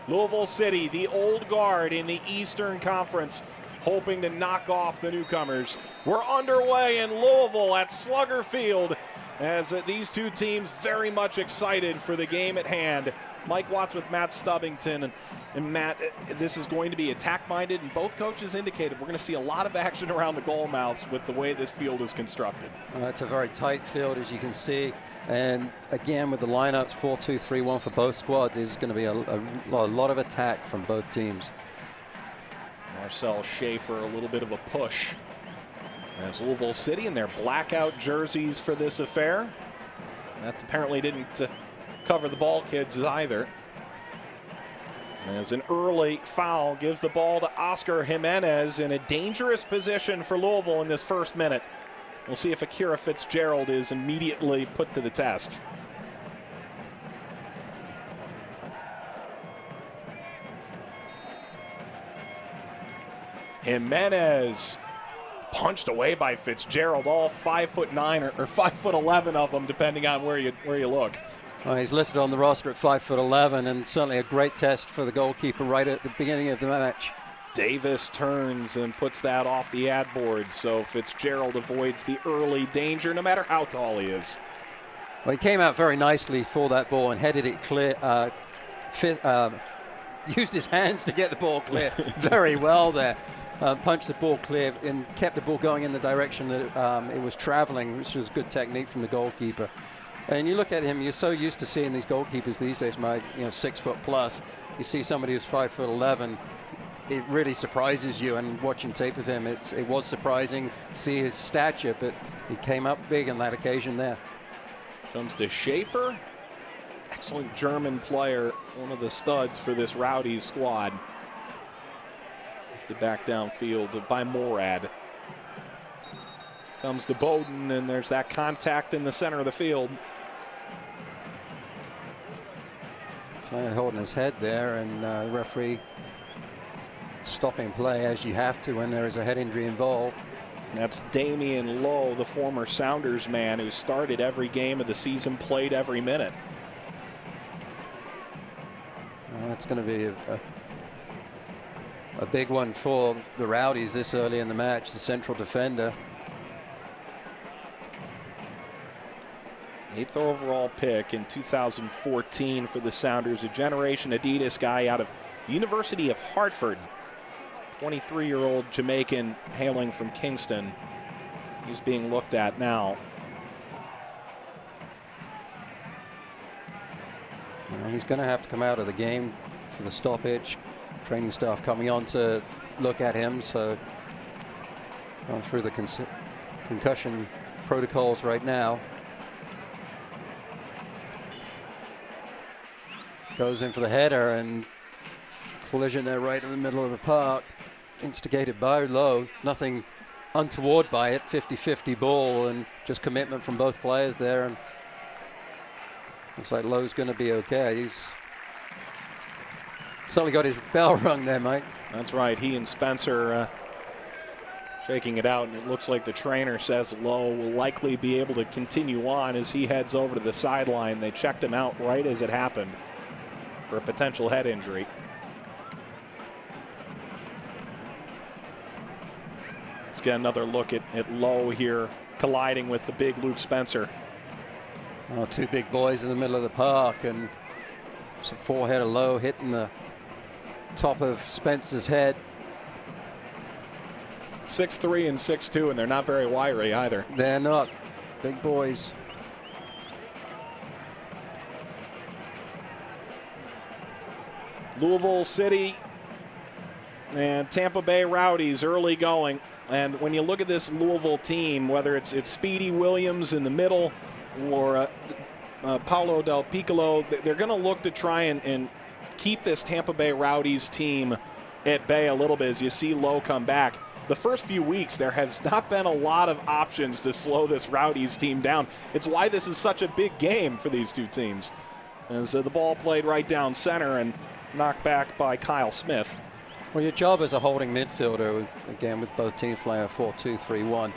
Louisville City, the old guard in the Eastern Conference, hoping to knock off the newcomers. We're underway in Louisville at Slugger Field as these two teams very much excited for the game at hand. Mike Watts with Matt Stubbington. And Matt, this is going to be attack-minded, and both coaches indicated we're going to see a lot of action around the goal mouths with the way this field is constructed. It's a very tight field, as you can see. And again, with the lineups 4-2-3-1 for both squads, there's going to be a lot of attack from both teams. Marcel Shafer, a little bit of a push as Louisville City in their blackout jerseys for this affair. That apparently didn't cover the ball kids either. As an early foul gives the ball to Oscar Jimenez in a dangerous position for Louisville in this first minute. We'll see if Akira Fitzgerald is immediately put to the test. Jimenez punched away by Fitzgerald, all 5'9" or 5'11" of them, depending on where you look. Well, he's listed on the roster at 5'11", and certainly a great test for the goalkeeper right at the beginning of the match. Davis turns and puts that off the ad board, so Fitzgerald avoids the early danger, no matter how tall he is. Well, he came out very nicely for that ball and headed it clear. Used his hands to get the ball clear very well there. Punched the ball clear and kept the ball going in the direction that it was traveling, which was good technique from the goalkeeper. And you look at him, you're so used to seeing these goalkeepers these days, Mike, 6 foot plus. You see somebody who's 5'11", it really surprises you. And watching tape of him, it was surprising to see his stature, but he came up big on that occasion there. Comes to Shafer. Excellent German player, one of the studs for this Rowdies squad. The back downfield by Morad. Comes to Bowden, and there's that contact in the center of the field. Player holding his head there, and the referee stopping play as you have to when there is a head injury involved. That's Damian Lowe, the former Sounders man who started every game of the season, played every minute. That's going to be a big one for the Rowdies this early in the match, the central defender. 8th overall pick in 2014 for the Sounders, a Generation Adidas guy out of University of Hartford. 23-year-old Jamaican hailing from Kingston. He's being looked at now. He's going to have to come out of the game for the stoppage. Training staff coming on to look at him, so going through the concussion protocols right now. Goes in for the header, and collision there right in the middle of the park, instigated by Lowe. Nothing untoward by it, 50-50 ball, and just commitment from both players there, and looks like Lowe's going to be okay. He's certainly got his bell rung there, Mike. That's right. He and Spencer shaking it out, and it looks like the trainer says Lowe will likely be able to continue on as he heads over to the sideline. They checked him out right as it happened for a potential head injury. Let's get another look at Lowe here colliding with the big Luke Spencer. Oh, two big boys in the middle of the park, and some forehead of Lowe hitting the top of Spencer's head. 6'3" and 6'2", and they're not very wiry either. They're not. Big boys. Louisville City and Tampa Bay Rowdies early going. And when you look at this Louisville team, whether it's Speedy Williams in the middle or Paulo Del Piccolo, they're going to look to try and keep this Tampa Bay Rowdies team at bay a little bit as you see Lowe come back. The first few weeks, there has not been a lot of options to slow this Rowdies team down. It's why this is such a big game for these two teams. As the ball played right down center and knocked back by Kyle Smith. Well, your job as a holding midfielder, again with both teams playing a 4-2-3-1,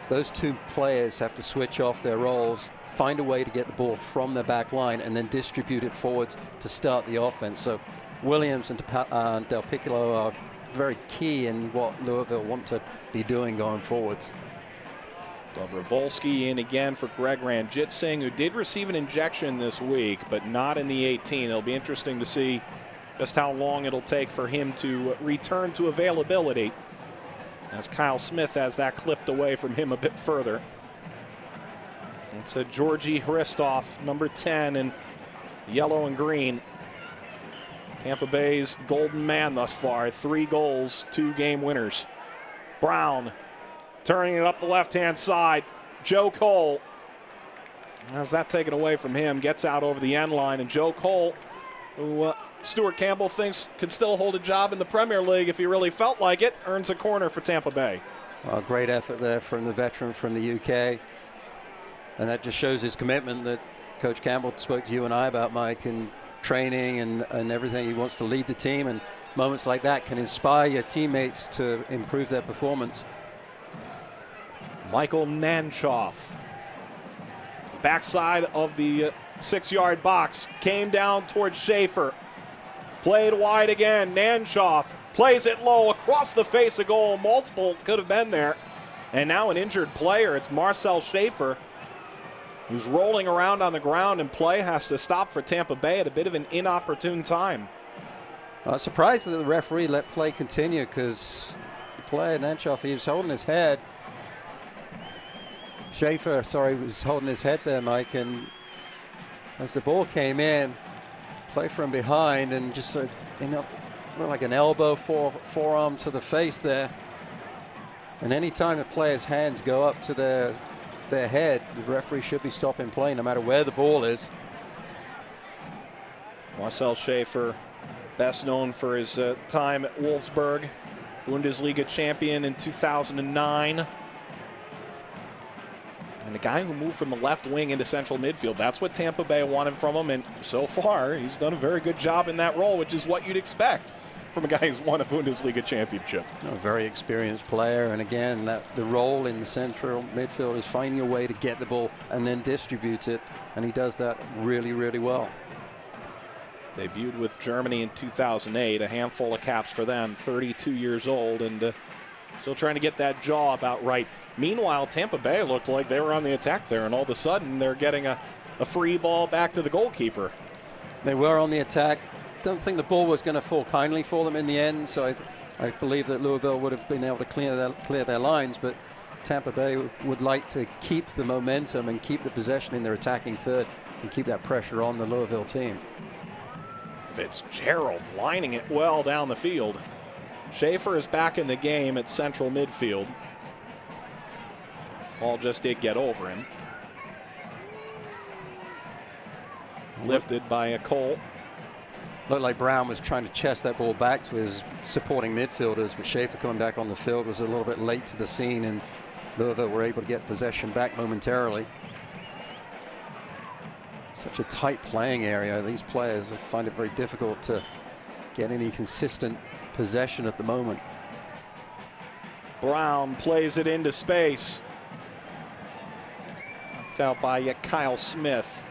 those two players have to switch off their roles, find a way to get the ball from their back line, and then distribute it forwards to start the offense. So Williams and Del Piccolo are very key in what Louisville want to be doing going forwards. Dobrovolsky in again for Greg Ranjitsingh, who did receive an injection this week, but not in the 18. It'll be interesting to see just how long it'll take for him to return to availability, as Kyle Smith has that clipped away from him a bit further. It's a Georgi Hristov, number 10 in yellow and green. Tampa Bay's golden man thus far. 3 goals, 2 game winners. Brown turning it up the left-hand side. Joe Cole. How's that taken away from him? Gets out over the end line. And Joe Cole, who Stuart Campbell thinks could still hold a job in the Premier League if he really felt like it, earns a corner for Tampa Bay. Well, great effort there from the veteran from the UK. And that just shows his commitment that Coach Campbell spoke to you and I about, Mike, and training and everything. He wants to lead the team, and moments like that can inspire your teammates to improve their performance. Michael Nanchoff. Backside of the 6-yard box. Came down towards Shafer. Played wide again. Nanchoff plays it low across the face of goal. Multiple could have been there. And now an injured player. It's Marcel Shafer, who's rolling around on the ground, and play has to stop for Tampa Bay at a bit of an inopportune time. Surprised that the referee let play continue, because the player, Nanchoff, he was holding his head. Shafer, was holding his head there, Mike, and as the ball came in, play from behind and just looked like an elbow, forearm to the face there. And anytime a player's hands go up to their head, the referee should be stopping play no matter where the ball is. Marcel Shafer, best known for his time at Wolfsburg, Bundesliga champion in 2009. And the guy who moved from the left wing into central midfield. That's what Tampa Bay wanted from him, and so far he's done a very good job in that role, which is what you'd expect from a guy who's won a Bundesliga championship. A very experienced player, and again, the role in the central midfield is finding a way to get the ball and then distribute it, and he does that really, really well. Debuted with Germany in 2008, a handful of caps for them, 32 years old, and still trying to get that jaw about right. Meanwhile, Tampa Bay looked like they were on the attack there, and all of a sudden they're getting a free ball back to the goalkeeper. They were on the attack. Don't think the ball was going to fall kindly for them in the end, so I believe that Louisville would have been able to clear their lines, but Tampa Bay would like to keep the momentum and keep the possession in their attacking third and keep that pressure on the Louisville team. Fitzgerald lining it well down the field. Shafer is back in the game at central midfield. Ball just did get over him. Lifted by a Cole. Looked like Brown was trying to chest that ball back to his supporting midfielders, but Shafer coming back on the field was a little bit late to the scene, and Louisville were able to get possession back momentarily. Such a tight playing area. These players find it very difficult to get any consistent possession at the moment. Brown plays it into space. Knocked out by Kyle Smith.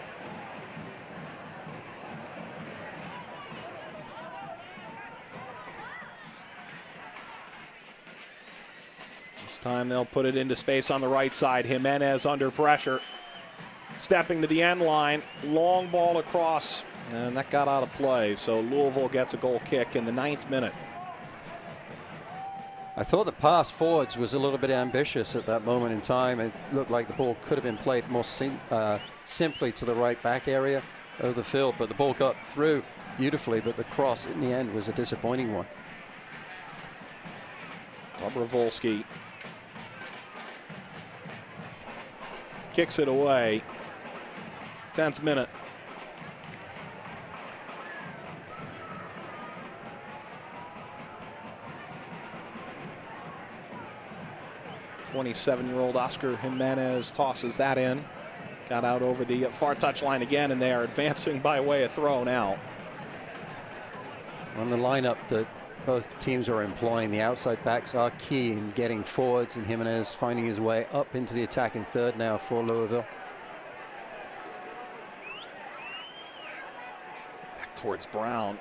This time they'll put it into space on the right side. Jimenez under pressure. Stepping to the end line. Long ball across. And that got out of play. So Louisville gets a goal kick in the 9th minute. I thought the pass forwards was a little bit ambitious at that moment in time. It looked like the ball could have been played more simply to the right back area of the field, but the ball got through beautifully, but the cross in the end was a disappointing one. Dobrovolsky kicks it away. 10th minute. '27-year-old Oscar Jimenez tosses that in. Got out over the far touchline again, and they are advancing by way of throw now. On the lineup that both teams are employing, the outside backs are key in getting forwards, and Jimenez finding his way up into the attacking third now for Louisville. Back towards Brown.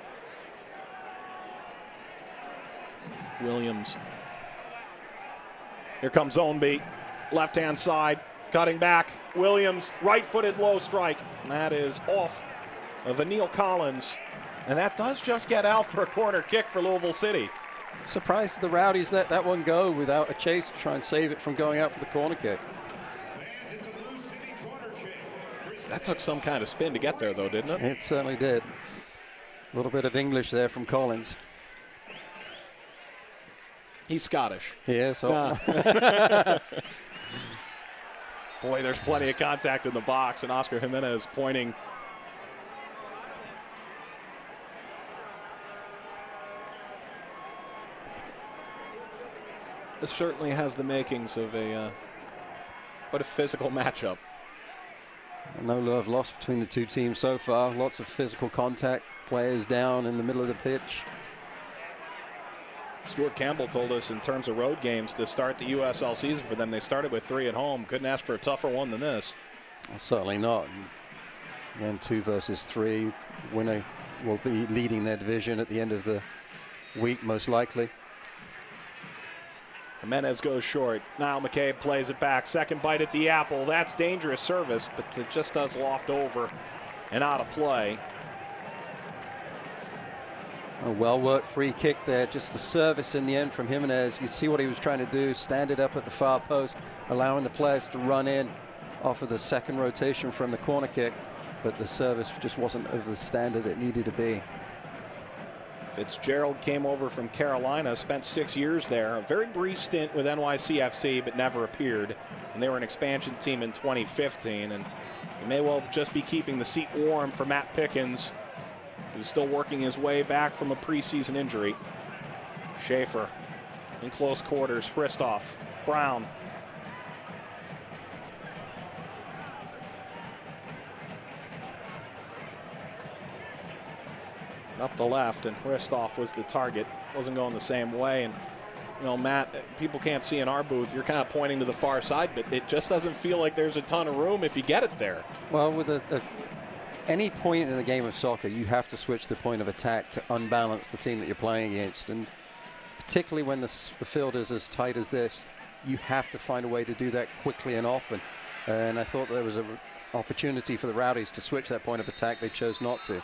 Williams. Here comes Ownby, left-hand side, cutting back. Williams, right-footed low strike. That is off of Neil Collins. And that does just get out for a corner kick for Louisville City. Surprised the Rowdies let that one go without a chase to try and save it from going out for the corner kick. That took some kind of spin to get there, though, didn't it? It certainly did. A little bit of English there from Collins. He's Scottish. He is. Boy, there's plenty of contact in the box, and Oscar Jimenez pointing. This certainly has the makings of quite a physical matchup. No love lost between the two teams so far. Lots of physical contact. Players down in the middle of the pitch. Stuart Campbell told us in terms of road games to start the USL season for them, they started with 3 at home. Couldn't ask for a tougher one than this. Well, certainly not. Again, 2 versus 3. Winner will be leading their division at the end of the week, most likely. Jimenez goes short. Now McCabe plays it back. Second bite at the apple. That's dangerous service, but it just does loft over and out of play. A well-worked free kick there. Just the service in the end from Jimenez. You see what he was trying to do. Stand it up at the far post, allowing the players to run in off of the second rotation from the corner kick. But the service just wasn't of the standard it needed to be. Fitzgerald came over from Carolina, spent 6 years there. A very brief stint with NYCFC, but never appeared. And they were an expansion team in 2015. And he may well just be keeping the seat warm for Matt Pickens, who's still working his way back from a preseason injury. Shafer in close quarters. Christoph, Brown. Up the left, and Christoph was the target. Wasn't going the same way. And, you know, Matt, people can't see in our booth. You're kind of pointing to the far side, but it just doesn't feel like there's a ton of room if you get it there. Well, with any point in the game of soccer, you have to switch the point of attack to unbalance the team that you're playing against. And particularly when the field is as tight as this, you have to find a way to do that quickly and often. And I thought there was an opportunity for the Rowdies to switch that point of attack. They chose not to.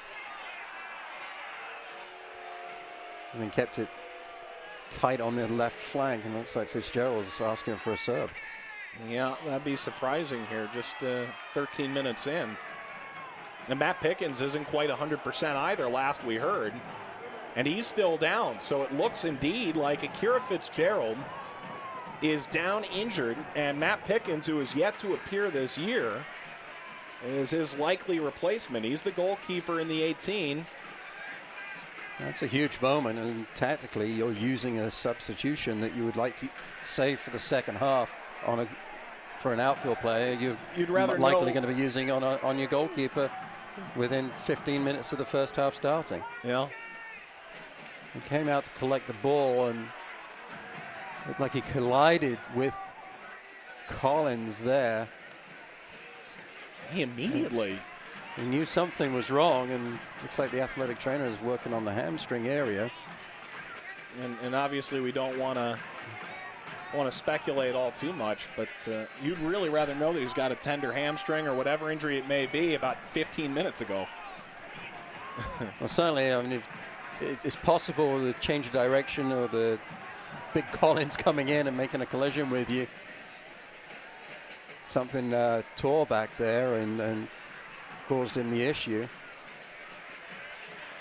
And then kept it tight on the left flank. And it looks like Fitzgerald's asking for a sub. Yeah, that'd be surprising here, just 13 minutes in. And Matt Pickens isn't quite 100% either, last we heard. And he's still down. So it looks indeed like Akira Fitzgerald is down injured. And Matt Pickens, who is yet to appear this year, is his likely replacement. He's the goalkeeper in the 18. That's a huge moment, and tactically you're using a substitution that you would like to save for the second half for an outfield player. You'd rather likely going to be using on your goalkeeper within 15 minutes of the first half starting. Yeah. He came out to collect the ball and looked like he collided with Collins there. He immediately... He knew something was wrong, and looks like the athletic trainer is working on the hamstring area. And obviously we don't want to speculate all too much, but you'd really rather know that he's got a tender hamstring or whatever injury it may be about 15 minutes ago. Well, certainly, I mean, if it's possible to change of direction or the big Collins coming in and making a collision with you. Something tore back there and caused him the issue.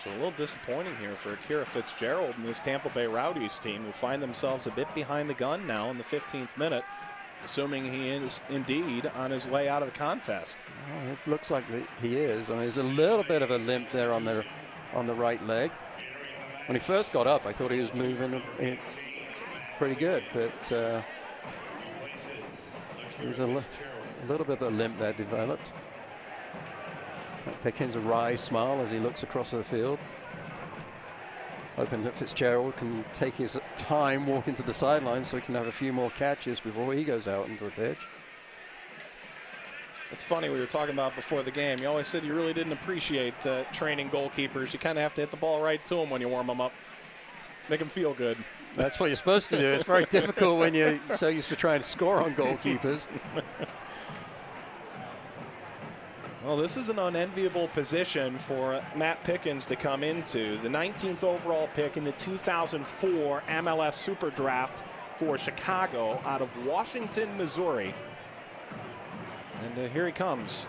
So a little disappointing here for Akira Fitzgerald and this Tampa Bay Rowdies team, who find themselves a bit behind the gun now in the 15th minute, assuming he is indeed on his way out of the contest. Well, it looks like he is. I mean, there's a little bit of a limp there on the right leg. When he first got up, I thought he was moving pretty good, but there's a little bit of a limp that developed. Pickens a wry smile as he looks across the field, hoping that Fitzgerald can take his time walking to the sidelines so he can have a few more catches before he goes out into the pitch. It's funny, we were talking about before the game, you always said you really didn't appreciate training goalkeepers. You kind of have to hit the ball right to them when you warm them up. Make him feel good. That's what you're supposed to do. It's very difficult when you're so used to trying to score on goalkeepers. Well, this is an unenviable position for Matt Pickens to come into. The 19th overall pick in the 2004 MLS Super Draft for Chicago out of Washington, Missouri. And here he comes.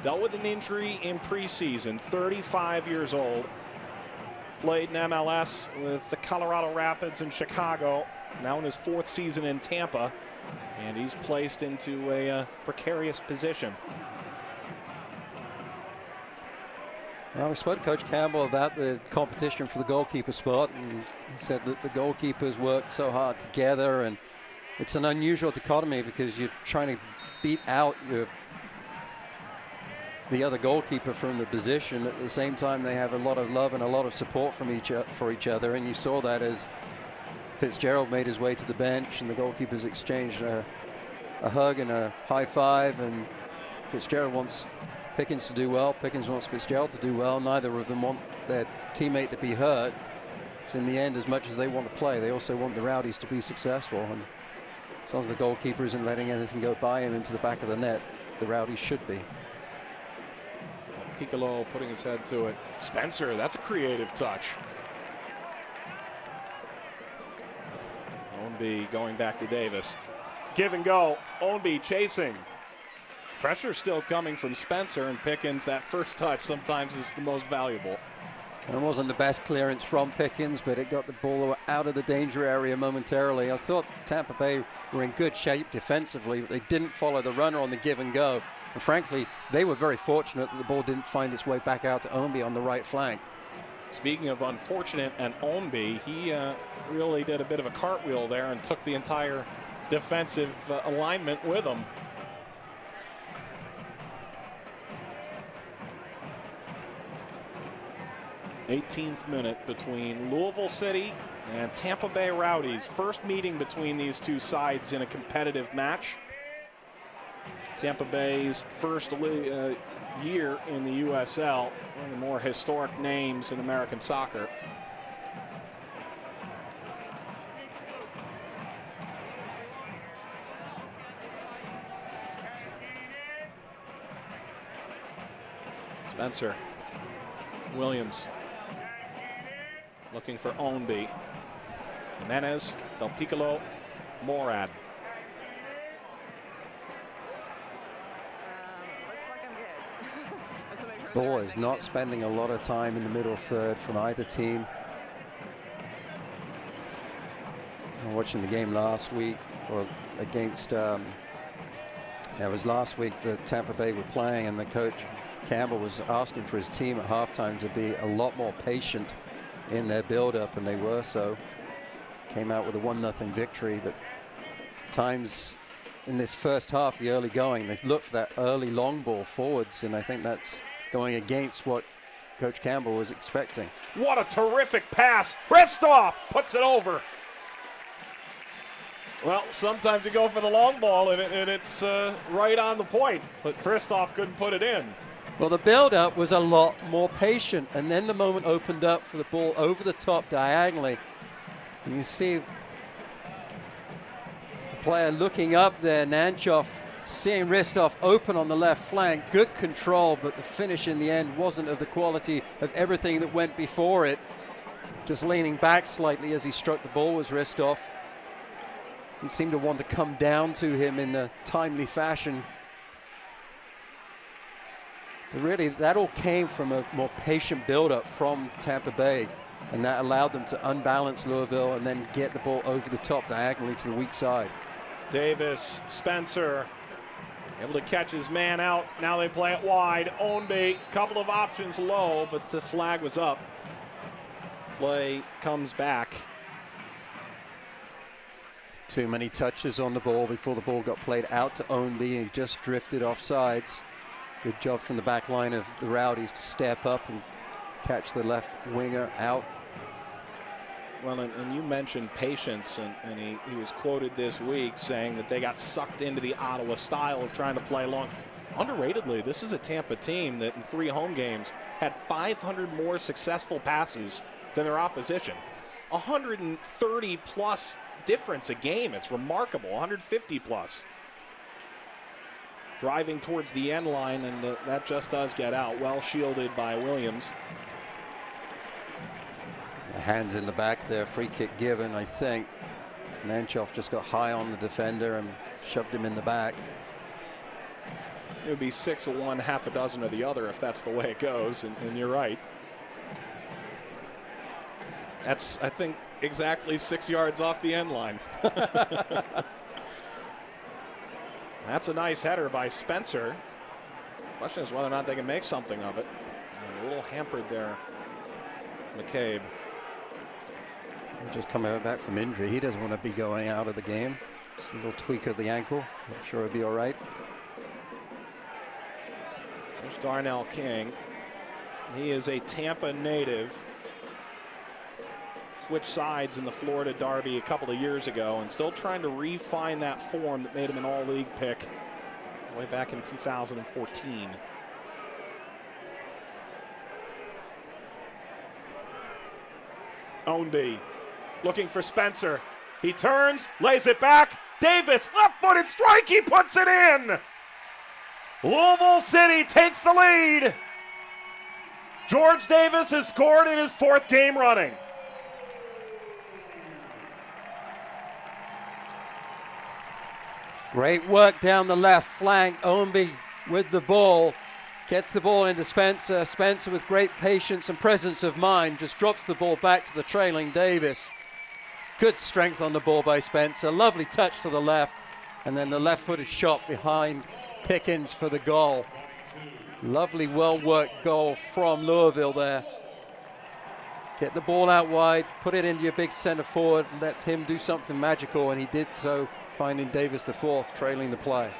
Dealt with an injury in preseason, 35 years old. Played in MLS with the Colorado Rapids in Chicago, now in his 4th season in Tampa, and he's placed into a precarious position. Well, we spoke to Coach Campbell about the competition for the goalkeeper spot, and he said that the goalkeepers worked so hard together, and it's an unusual dichotomy because you're trying to beat out the other goalkeeper from the position. At the same time, they have a lot of love and a lot of support from for each other, and you saw that as Fitzgerald made his way to the bench and the goalkeepers exchanged a hug and a high five, and Fitzgerald wants Pickens to do well, Pickens wants Fitzgerald to do well. Neither of them want their teammate to be hurt. So in the end, as much as they want to play, they also want the Rowdies to be successful, and as long as the goalkeeper isn't letting anything go by him into the back of the net, the Rowdies should be. Piccolo putting his head to it. Spencer, that's a creative touch. Ownby going back to Davis. Give and go. Ownby chasing. Pressure still coming from Spencer, and Pickens, that first touch sometimes is the most valuable. And it wasn't the best clearance from Pickens, but it got the ball out of the danger area momentarily. I thought Tampa Bay were in good shape defensively, but they didn't follow the runner on the give and go. And frankly, they were very fortunate that the ball didn't find its way back out to Ownby on the right flank. Speaking of unfortunate and Ownby, he really did a bit of a cartwheel there and took the entire defensive alignment with him. '18th minute between Louisville City and Tampa Bay Rowdies. First meeting between these two sides in a competitive match. Tampa Bay's first year in the USL, one of the more historic names in American soccer. Spencer, Williams, looking for Ownby. Jimenez, Del Piccolo, Morad. Ball is not spending a lot of time in the middle third from either team. I'm watching the game last week, or against, it was last week that Tampa Bay were playing, and the coach Campbell was asking for his team at halftime to be a lot more patient in their build-up, and they were so. Came out with a 1-0 victory, but times in this first half, the early going, they've looked for that early long ball forwards, and I think that's going against what Coach Campbell was expecting. What a terrific pass. Ristov puts it over. Well, sometimes you go for the long ball and it's right on the point, but Christoph couldn't put it in. Well, the build-up was a lot more patient, and then the moment opened up for the ball over the top diagonally. And you see the player looking up there, Nanchoff, seeing Ristov open on the left flank. Good control, but the finish in the end wasn't of the quality of everything that went before it. Just leaning back slightly as he struck the ball was Ristov. He seemed to want to come down to him in a timely fashion. But really, that all came from a more patient build-up from Tampa Bay, and that allowed them to unbalance Louisville and then get the ball over the top diagonally to the weak side. Davis, Spencer, able to catch his man out. Now they play it wide. Ownby, couple of options low, but the flag was up. Play comes back. Too many touches on the ball before the ball got played out to Ownby. He just drifted off sides. Good job from the back line of the Rowdies to step up and catch the left winger out. Well, and you mentioned patience, and he was quoted this week saying that they got sucked into the Ottawa style of trying to play long. Underratedly, this is a Tampa team that in 3 home games had 500 more successful passes than their opposition. 130 plus difference a game. It's remarkable. 150 plus. Driving towards the end line, and that just does get out. Well shielded by Williams. Hands in the back there, free kick given, I think. Nanchoff just got high on the defender and shoved him in the back. It would be 6 of one, half a dozen of the other if that's the way it goes, and you're right. That's, I think, exactly 6 yards off the end line. That's a nice header by Spencer. Question is whether or not they can make something of it. A little hampered there, McCabe. Just coming back from injury. He doesn't want to be going out of the game. Just a little tweak of the ankle. I'm sure he'll be all right. There's Darnell King. He is a Tampa native. Switched sides in the Florida Derby a couple of years ago and still trying to refine that form that made him an all-league pick way back in 2014. Ownby looking for Spencer. He turns, lays it back. Davis, left-footed strike, he puts it in. Louisville City takes the lead. George Davis has scored in his 4th game running. Great work down the left flank. Ownby with the ball. Gets the ball into Spencer. Spencer with great patience and presence of mind just drops the ball back to the trailing Davis. Good strength on the ball by Spencer. Lovely touch to the left. And then the left-footed shot behind Pickens for the goal. Lovely, well-worked goal from Louisville there. Get the ball out wide, put it into your big center forward, let him do something magical, and he did so, finding Davis the 4th, trailing the play.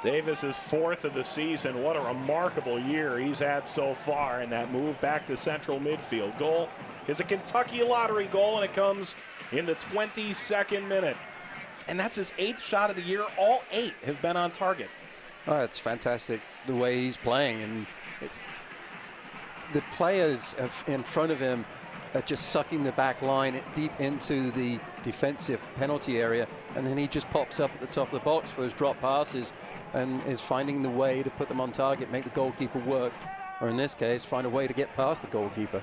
Davis is 4th of the season. What a remarkable year he's had so far, and that move back to central midfield. Goal is a Kentucky lottery goal, and it comes in the 22nd minute. And that's his 8th shot of the year. All 8 have been on target. Oh, it's fantastic the way he's playing, and the players in front of him are just sucking the back line deep into the defensive penalty area, and then he just pops up at the top of the box for his drop passes and is finding the way to put them on target, make the goalkeeper work, or in this case, find a way to get past the goalkeeper.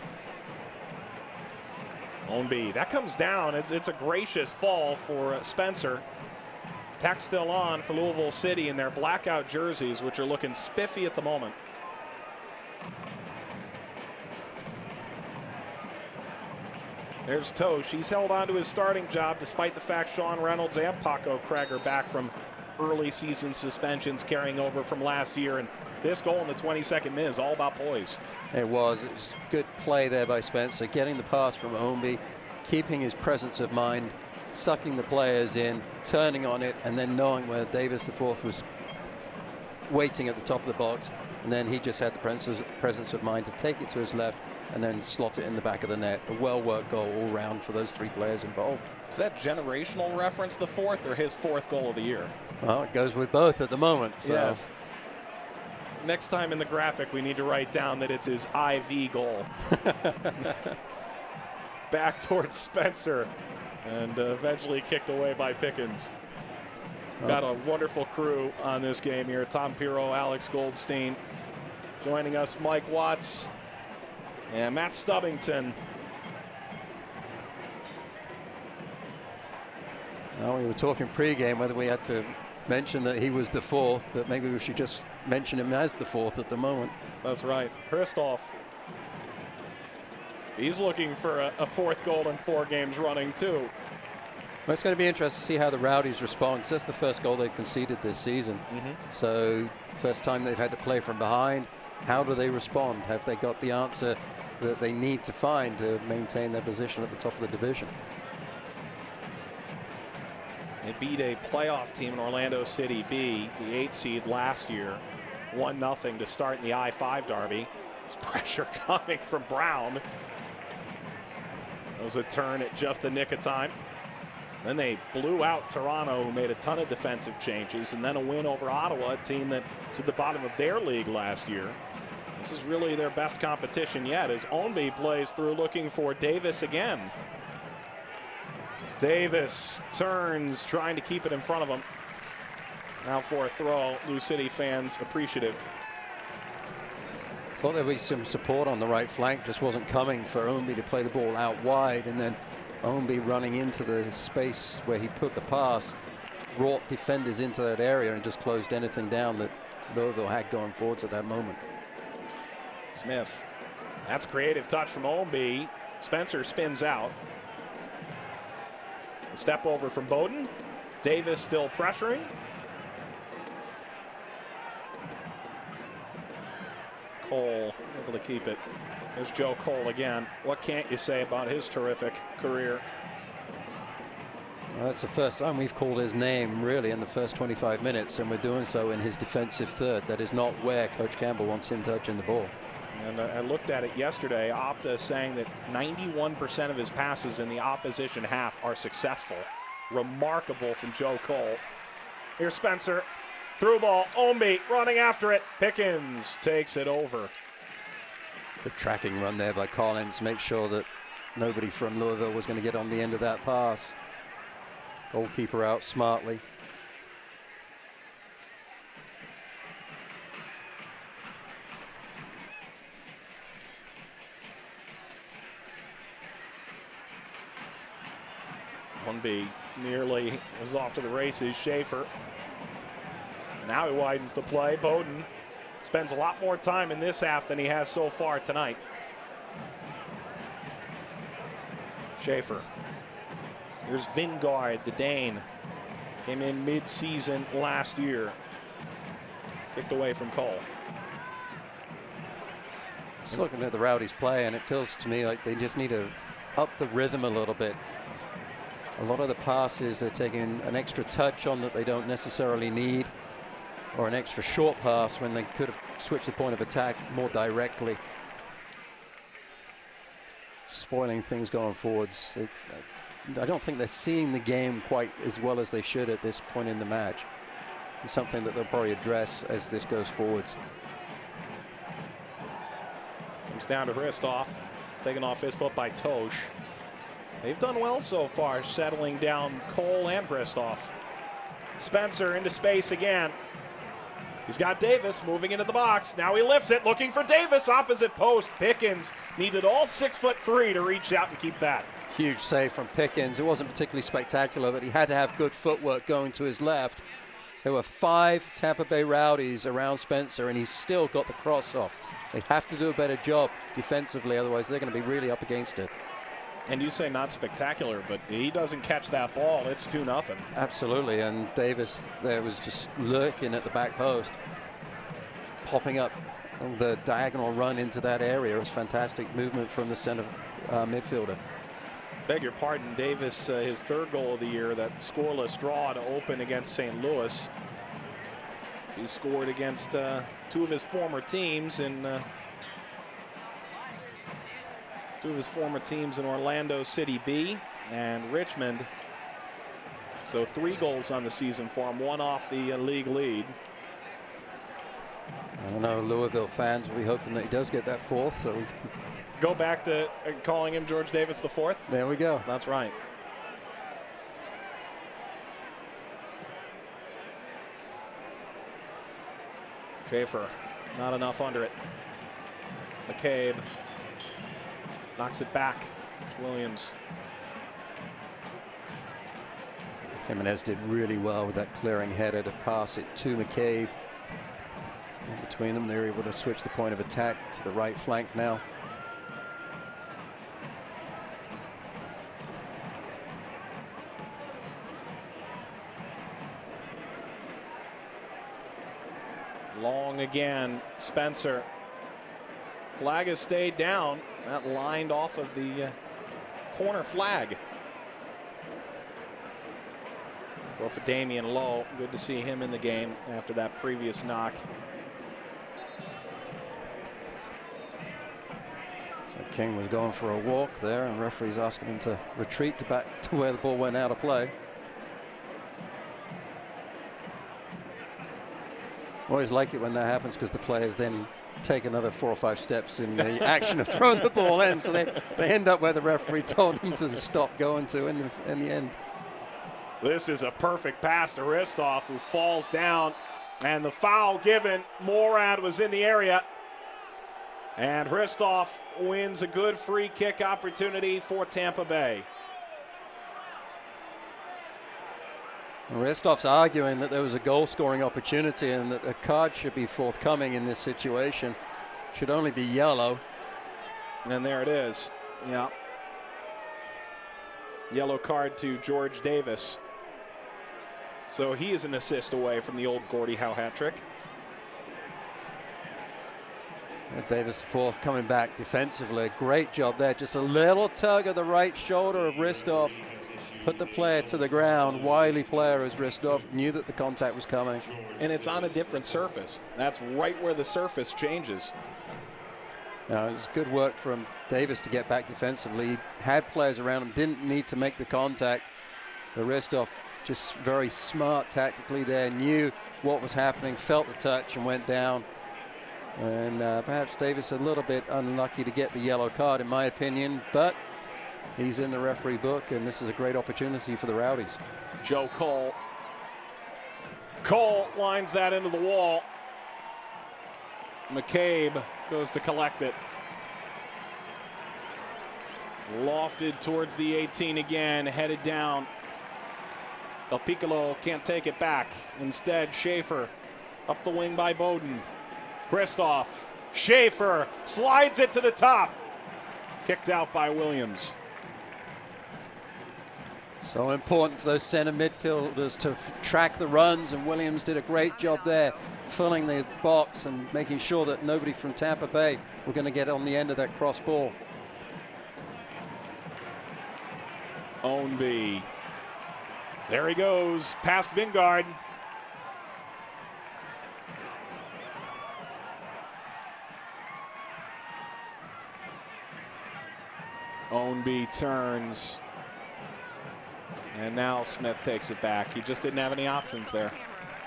Ownby, that comes down. It's a gracious fall for Spencer. Attack still on for Louisville City in their blackout jerseys, which are looking spiffy at the moment. There's Tosh. He's held on to his starting job despite the fact Sean Reynolds and Paco Craig are back from early season suspensions carrying over from last year. And this goal in the 22nd minute is all about poise. It was good play there by Spencer, getting the pass from Ownby, keeping his presence of mind, sucking the players in, turning on it, and then knowing where Davis the 4th was waiting at the top of the box, and then he just had the presence of mind to take it to his left and then slot it in the back of the net. A well-worked goal all round for those 3 players involved. Is that generational reference, the 4th, or his 4th goal of the year? Well, it goes with both at the moment. So. Yes. Next time in the graphic, we need to write down that it's his IV goal. Back towards Spencer, and eventually kicked away by Pickens. Got a wonderful crew on this game here. Tom Pirro, Alex Goldstein. Joining us, Mike Watts and Matt Stubbington. Well, we were talking pre-game whether we had to mention that he was the 4th, but maybe we should just mention him as the 4th at the moment. That's right. Christoph. He's looking for a 4th goal in 4 games running, too. Well, it's going to be interesting to see how the Rowdies respond, because that's the first goal they've conceded this season. So, first time they've had to play from behind. How do they respond? Have they got the answer that they need to find to maintain their position at the top of the division? They beat a playoff team in Orlando City B, the 8th seed last year, 1-0 to start in the I-5 derby. There's pressure coming from Brown. That was a turn at just the nick of time. Then they blew out Toronto, who made a ton of defensive changes, and then a win over Ottawa, a team that was at the bottom of their league last year. This is really their best competition yet as Ownby plays through looking for Davis again. Davis turns, trying to keep it in front of him. Now for a throw. Lou City fans appreciative. Thought there'd be some support on the right flank, just wasn't coming for Ownby to play the ball out wide, and then Ownby running into the space where he put the pass brought defenders into that area and just closed anything down that Louisville had going forwards at that moment. Smith, that's creative touch from Ownby. Spencer spins out. A step over from Bowden. Davis still pressuring. Cole able to keep it. There's Joe Cole again. What can't you say about his terrific career? Well, that's the first time we've called his name really in the first 25 minutes, and we're doing so in his defensive third. That is not where Coach Campbell wants him touching the ball. And I looked at it yesterday. Opta saying that 91% of his passes in the opposition half are successful. Remarkable from Joe Cole. Here's Spencer. Through ball. Ownby running after it. Pickens takes it over. Good tracking run there by Collins. Make sure that nobody from Louisville was going to get on the end of that pass. Goalkeeper out smartly. Ownby nearly was off to the races. Shafer. Now he widens the play. Bowden spends a lot more time in this half than he has so far tonight. Shafer. Here's Vingard, the Dane. Came in mid-season last year. Kicked away from Cole. Just looking at the Rowdies play, and it feels to me like they just need to up the rhythm a little bit. A lot of the passes, they're taking an extra touch on that they don't necessarily need, or an extra short pass when they could have switched the point of attack more directly. Spoiling things going forwards. I don't think they're seeing the game quite as well as they should at this point in the match. It's something that they'll probably address as this goes forwards. Comes down to Hristoff, taken off his foot by Tosh. They've done well so far, settling down Cole and Hristoff. Spencer into space again. He's got Davis moving into the box. Now he lifts it, looking for Davis, opposite post. Pickens needed all 6'3" to reach out and keep that. Huge save from Pickens. It wasn't particularly spectacular, but he had to have good footwork going to his left. There were 5 Tampa Bay Rowdies around Spencer, and he's still got the cross off. They have to do a better job defensively, otherwise they're going to be really up against it. And you say not spectacular, but he doesn't catch that ball. It's 2-0. Absolutely, and Davis there was just lurking at the back post, popping up the diagonal run into that area. It was fantastic movement from the center midfielder. Beg your pardon, Davis, his 3rd goal of the year, that scoreless draw to open against St. Louis. He scored against 2 of his former teams in Orlando City B and Richmond. So 3 goals on the season for him, 1 off the league lead. I know Louisville fans will be hoping that he does get that 4th, so we go back to calling him George Davis the 4th. There we go. That's right. Shafer, not enough under it. McCabe knocks it back. It's Williams. Jimenez did really well with that clearing header to pass it to McCabe. In between them, they're able to switch the point of attack to the right flank now. Long again, Spencer. Flag has stayed down. That lined off of the corner flag. Throw for Damian Lowe. Good to see him in the game after that previous knock. So King was going for a walk there, and referee's asking him to retreat to back to where the ball went out of play. Always like it when that happens, because the players then take another 4 or 5 steps in the action of throwing the ball in. So they end up where the referee told them to stop going to in the end. This is a perfect pass to Ristov, who falls down, and the foul given. Morad was in the area, and Ristov wins a good free kick opportunity for Tampa Bay. Ristov's arguing that there was a goal-scoring opportunity and that a card should be forthcoming in this situation. Should only be yellow. And there it is. Yeah. Yellow card to George Davis. So he is an assist away from the old Gordie Howe hat trick. Davis fourth coming back defensively. Great job there. Just a little tug of the right shoulder of Ristov. Put the player to the ground. Wily player as Ristov knew that the contact was coming. And it's on a different surface. That's right where the surface changes. Now, it was good work from Davis to get back defensively. He had players around him, didn't need to make the contact. But Ristov just very smart tactically there, knew what was happening, felt the touch and went down. And perhaps Davis a little bit unlucky to get the yellow card in my opinion, but he's in the referee book, and this is a great opportunity for the Rowdies. Joe Cole. Cole lines that into the wall. McCabe goes to collect it. Lofted towards the 18 again, headed down. Del Piccolo can't take it back. Instead, Shafer up the wing by Bowden. Kristoff, Shafer slides it to the top. Kicked out by Williams. So important for those center midfielders to track the runs, and Williams did a great job there, filling the box and making sure that nobody from Tampa Bay were going to get on the end of that cross ball. Ownby. There he goes, past Vingard. Ownby turns. And now Smith takes it back. He just didn't have any options there.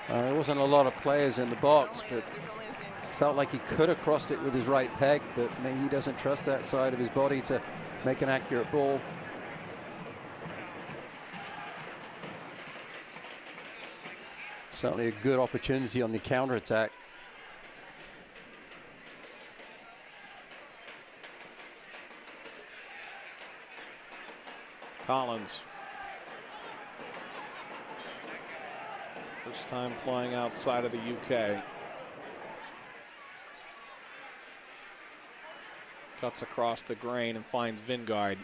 There wasn't a lot of players in the box, but felt like he could have crossed it with his right peg, but maybe he doesn't trust that side of his body to make an accurate ball. Certainly a good opportunity on the counterattack. Collins. First time playing outside of the UK. Cuts across the grain and finds Vingard.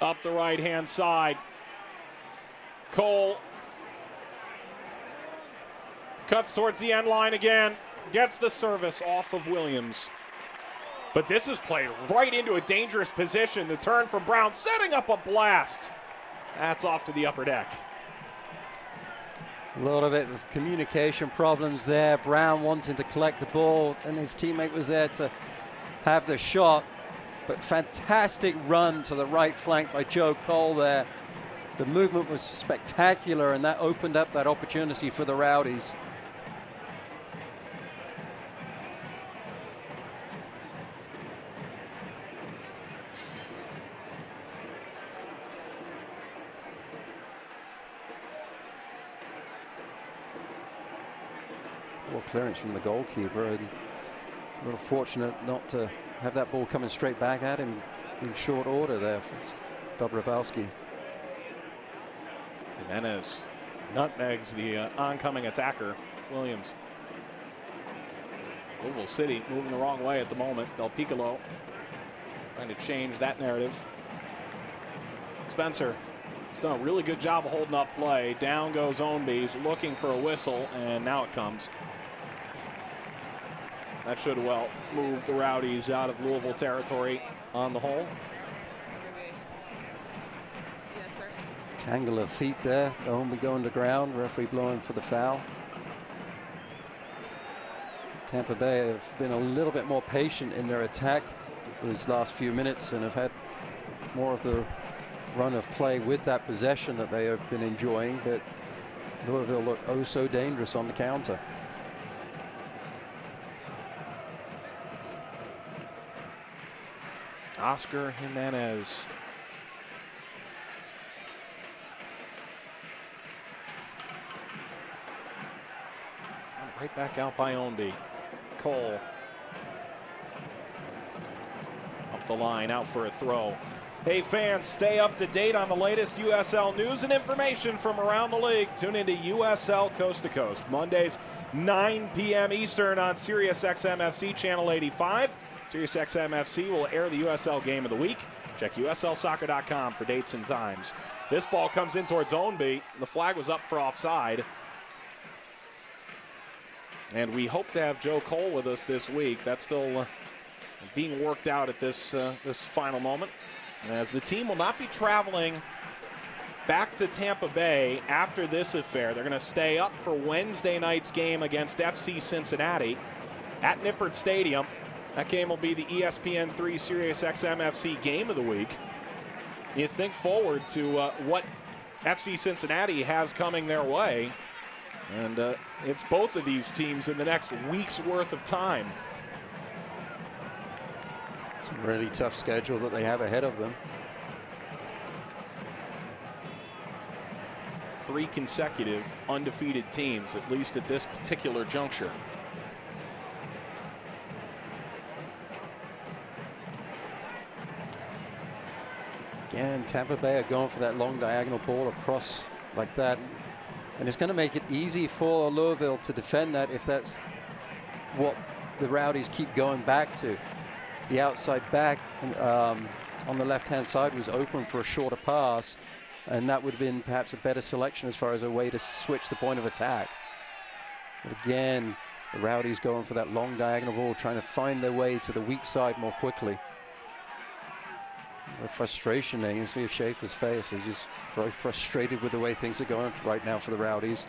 Up the right-hand side. Cole. Cuts towards the end line again. Gets the service off of Williams. But this is played right into a dangerous position. The turn from Brown, setting up a blast. That's off to the upper deck. A little bit of communication problems there. Brown wanting to collect the ball, and his teammate was there to have the shot. But fantastic run to the right flank by Joe Cole there. The movement was spectacular, and that opened up that opportunity for the Rowdies. Well, clearance from the goalkeeper, and a little fortunate not to have that ball coming straight back at him in short order there for Dobrovolsky. Jimenez nutmegs the oncoming attacker, Williams. Louisville City moving the wrong way at the moment. Del Piccolo trying to change that narrative. Spencer has done a really good job of holding up play. Down goes Ownby. He's looking for a whistle, and now it comes. That should well move the Rowdies out of Louisville territory on the whole. Yes, sir. Tangle of feet there. Ownby going to ground. Referee blowing for the foul. Tampa Bay have been a little bit more patient in their attack these last few minutes and have had more of the run of play with that possession that they have been enjoying, but Louisville look oh so dangerous on the counter. Oscar Jimenez. Right back out by Ownby. Cole. Up the line, out for a throw. Hey fans, stay up to date on the latest USL news and information from around the league. Tune into USL Coast to Coast. Mondays, 9 p.m. Eastern on SiriusXM FC Channel 85. SiriusXM FC will air the USL Game of the Week. Check USLsoccer.com for dates and times. This ball comes in towards Ownby. The flag was up for offside. And we hope to have Joe Cole with us this week. That's still being worked out at this final moment, as the team will not be traveling back to Tampa Bay after this affair. They're going to stay up for Wednesday night's game against FC Cincinnati at Nippert Stadium. That game will be the ESPN3 SiriusXM FC Game of the Week. You think forward to what FC Cincinnati has coming their way. And it's both of these teams in the next week's worth of time. It's a really tough schedule that they have ahead of them. 3 consecutive undefeated teams, at least at this particular juncture. Again, Tampa Bay are going for that long diagonal ball across like that. And it's going to make it easy for Louisville to defend that if that's what the Rowdies keep going back to. The outside back on the left-hand side was open for a shorter pass, and that would have been perhaps a better selection as far as a way to switch the point of attack. But again, the Rowdies going for that long diagonal ball, trying to find their way to the weak side more quickly. The frustration there, you see Shafer's face. He's just very frustrated with the way things are going right now for the Rowdies.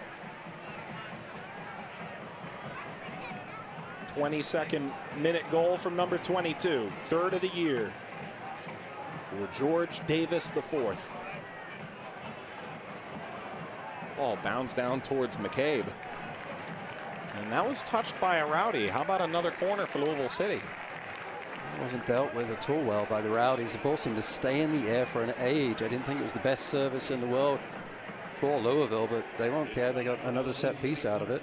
22nd minute goal from number 22, third of the year for George Davis IV. Ball bounds down towards McCabe. And that was touched by a Rowdy. How about another corner for Louisville City? Wasn't dealt with at all well by the Rowdies. The ball seemed to stay in the air for an age. I didn't think it was the best service in the world for Louisville, but they won't care. They got another set piece out of it.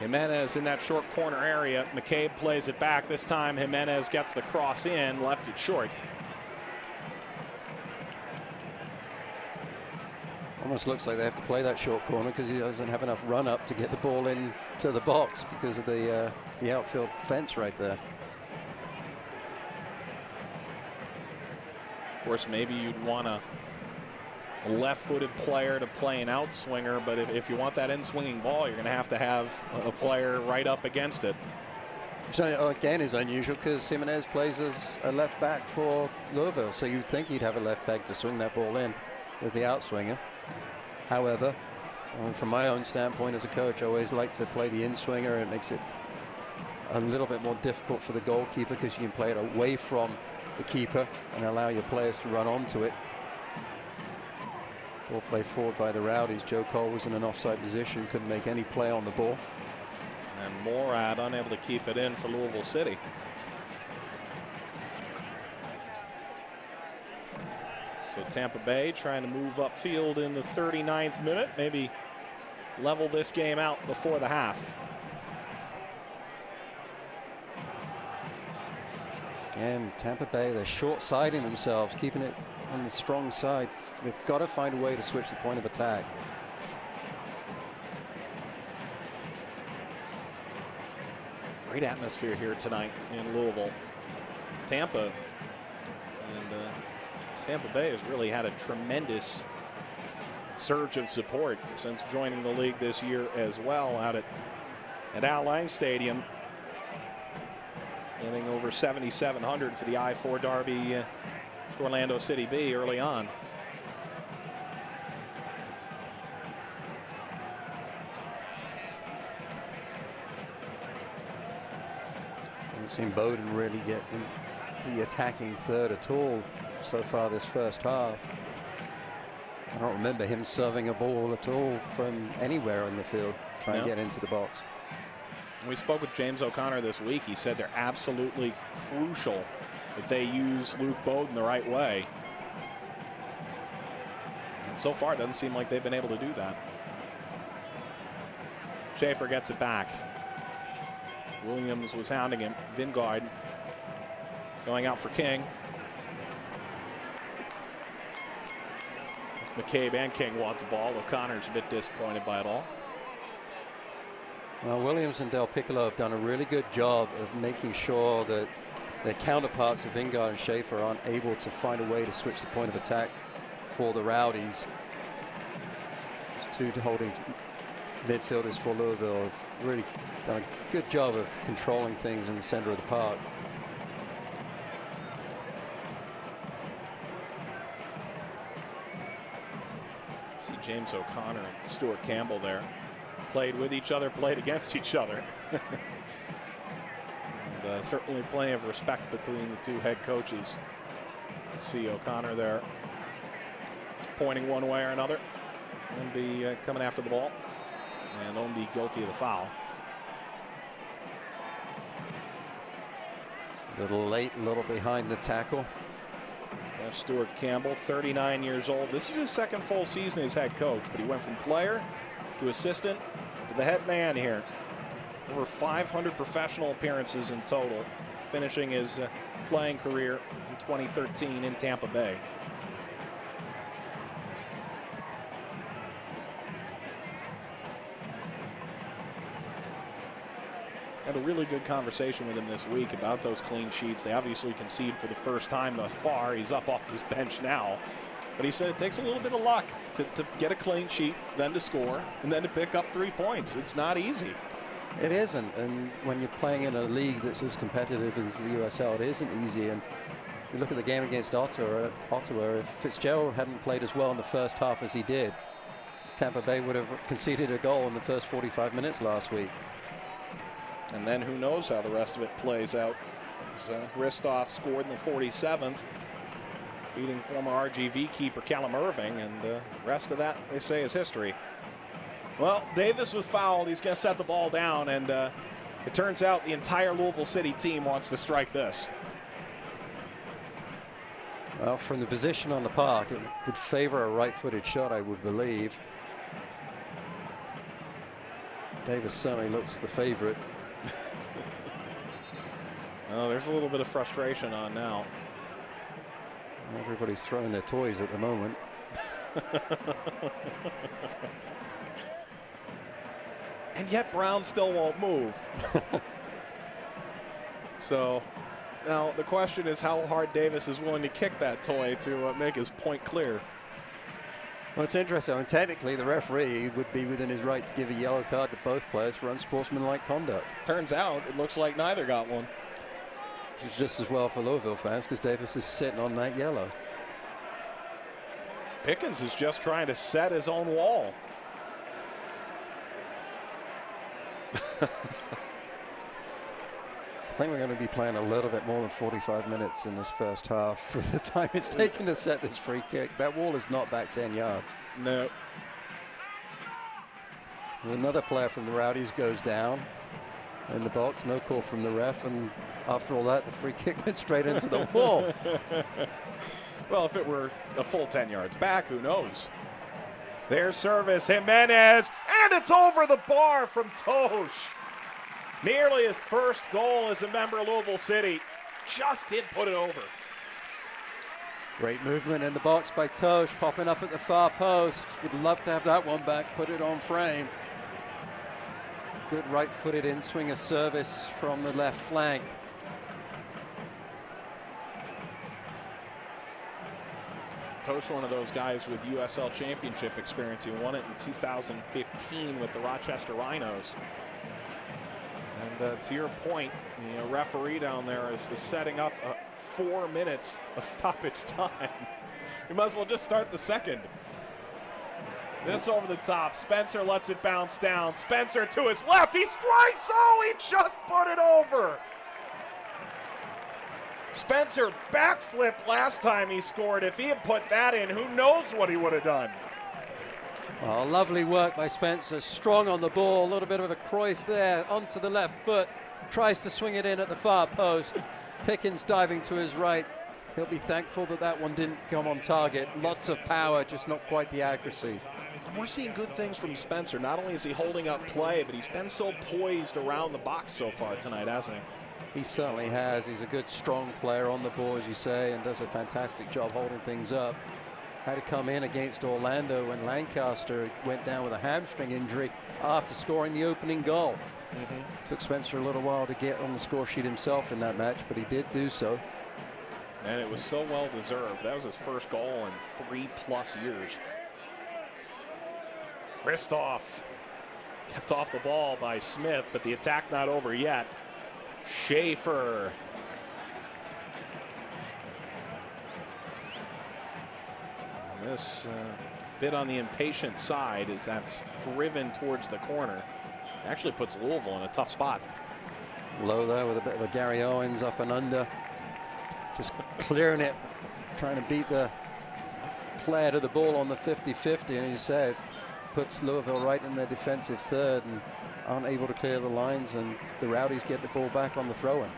Jimenez in that short corner area. McCabe plays it back. This time Jimenez gets the cross in, left it short. Almost looks like they have to play that short corner because he doesn't have enough run up to get the ball into the box because of the outfield fence right there. Of course, maybe you'd want a left-footed player to play an outswinger, but if you want that in-swinging ball, you're going to have a player right up against it. Which again is unusual because Jimenez plays as a left back for Louisville, so you'd think he'd have a left back to swing that ball in with the outswinger. However, from my own standpoint as a coach, I always like to play the in-swinger. It makes it a little bit more difficult for the goalkeeper because you can play it away from the keeper and allow your players to run onto it. Ball play forward by the Rowdies. Joe Cole was in an offside position, couldn't make any play on the ball. And Morad unable to keep it in for Louisville City. So Tampa Bay trying to move upfield in the 39th minute, maybe level this game out before the half. Again, Tampa Bay, they're short-siding themselves, keeping it on the strong side. They've got to find a way to switch the point of attack. Great atmosphere here tonight in Louisville. Tampa Bay has really had a tremendous surge of support since joining the league this year as well, out at Al Lang Stadium. Getting over 7,700 for the I-4 Derby to Orlando City B early on. Haven't seen Bowden really get into the attacking third at all so far this first half. I don't remember him serving a ball at all from anywhere in the field, trying to get into the box. We spoke with James O'Connor this week. He said they're absolutely crucial that they use Luke Bowden the right way. And so far, it doesn't seem like they've been able to do that. Shafer gets it back. Williams was hounding him. Vingard going out for King. McCabe and King want the ball. O'Connor's a bit disappointed by it all. Well, Williams and Del Piccolo have done a really good job of making sure that their counterparts of Vingard and Shafer aren't able to find a way to switch the point of attack for the Rowdies. These two holding midfielders for Louisville have really done a good job of controlling things in the center of the park. See James O'Connor and Stuart Campbell there. Played with each other, played against each other. And certainly plenty of respect between the two head coaches. See O'Connor there pointing one way or another. Ownby coming after the ball. And Ownby guilty of the foul. A little late, a little behind the tackle. That's Stuart Campbell, 39 years old. This is his second full season as head coach, but he went from player to assistant to the head man here. Over 500 professional appearances in total, finishing his playing career in 2013 in Tampa Bay. Had a really good conversation with him this week about those clean sheets. They obviously concede for the first time thus far. He's up off his bench now. But he said it takes a little bit of luck to get a clean sheet, then to score, and then to pick up 3 points. It's not easy. It isn't. And when you're playing in a league that's as competitive as the USL, it isn't easy. And you look at the game against Ottawa, if Fitzgerald hadn't played as well in the first half as he did, Tampa Bay would have conceded a goal in the first 45 minutes last week. And then who knows how the rest of it plays out. Ristoff scored in the 47th, beating former RGV keeper Callum Irving, and the rest of that, they say, is history. Well, Davis was fouled. He's going to set the ball down, and it turns out the entire Louisville City team wants to strike this. Well, from the position on the park, it would favor a right-footed shot, I would believe. Davis certainly looks the favorite. Oh, there's a little bit of frustration on now. Everybody's throwing their toys at the moment. And yet Brown still won't move. So now the question is how hard Davis is willing to kick that toy to make his point clear. Well, it's interesting. I mean, technically, the referee would be within his right to give a yellow card to both players for unsportsmanlike conduct. Turns out it looks like neither got one. Which is just as well for Louisville fans because Davis is sitting on that yellow. Pickens is just trying to set his own wall. I think we're going to be playing a little bit more than 45 minutes in this first half for the time it's taken to set this free kick. That wall is not back 10 yards. No. Another player from the Rowdies goes down in the box. No call from the ref. And after all that, the free kick went straight into the wall. Well, if it were a full 10 yards back, who knows? There's service, Jimenez, and it's over the bar from Tosh. Nearly his first goal as a member of Louisville City. Just did put it over. Great movement in the box by Tosh, popping up at the far post. Would love to have that one back, put it on frame. Good right-footed in-swinger service from the left flank. Tosh, one of those guys with USL championship experience. He won it in 2015 with the Rochester Rhinos. And to your point, the referee down there is setting up 4 minutes of stoppage time. We might as well just start the second. This over the top. Spencer lets it bounce down. Spencer to his left. He strikes. Oh, he just put it over. Spencer backflipped last time he scored. If he had put that in, who knows what he would have done. Oh, lovely work by Spencer. Strong on the ball. A little bit of a Cruyff there. Onto the left foot. Tries to swing it in at the far post. Pickens diving to his right. He'll be thankful that that one didn't come on target. Lots of power, just not quite the accuracy. And we're seeing good things from Spencer. Not only is he holding up play, but he's been so poised around the box so far tonight, hasn't he? He certainly has. He's a good, strong player on the ball, as you say, and does a fantastic job holding things up. Had to come in against Orlando when Lancaster went down with a hamstring injury after scoring the opening goal. Took Spencer a little while to get on the score sheet himself in that match, but he did do so. And it was so well deserved. That was his first goal in 3+ years. Kristoff kept off the ball by Smith, but the attack not over yet. Shafer. And this bit on the impatient side as that's driven towards the corner. Actually puts Louisville in a tough spot. Low there with a bit of a Gary Owens up and under. Just clearing it, trying to beat the player to the ball on the 50-50, and you said puts Louisville right in their defensive third and aren't able to clear the lines, and the Rowdies get the ball back on the throw-in.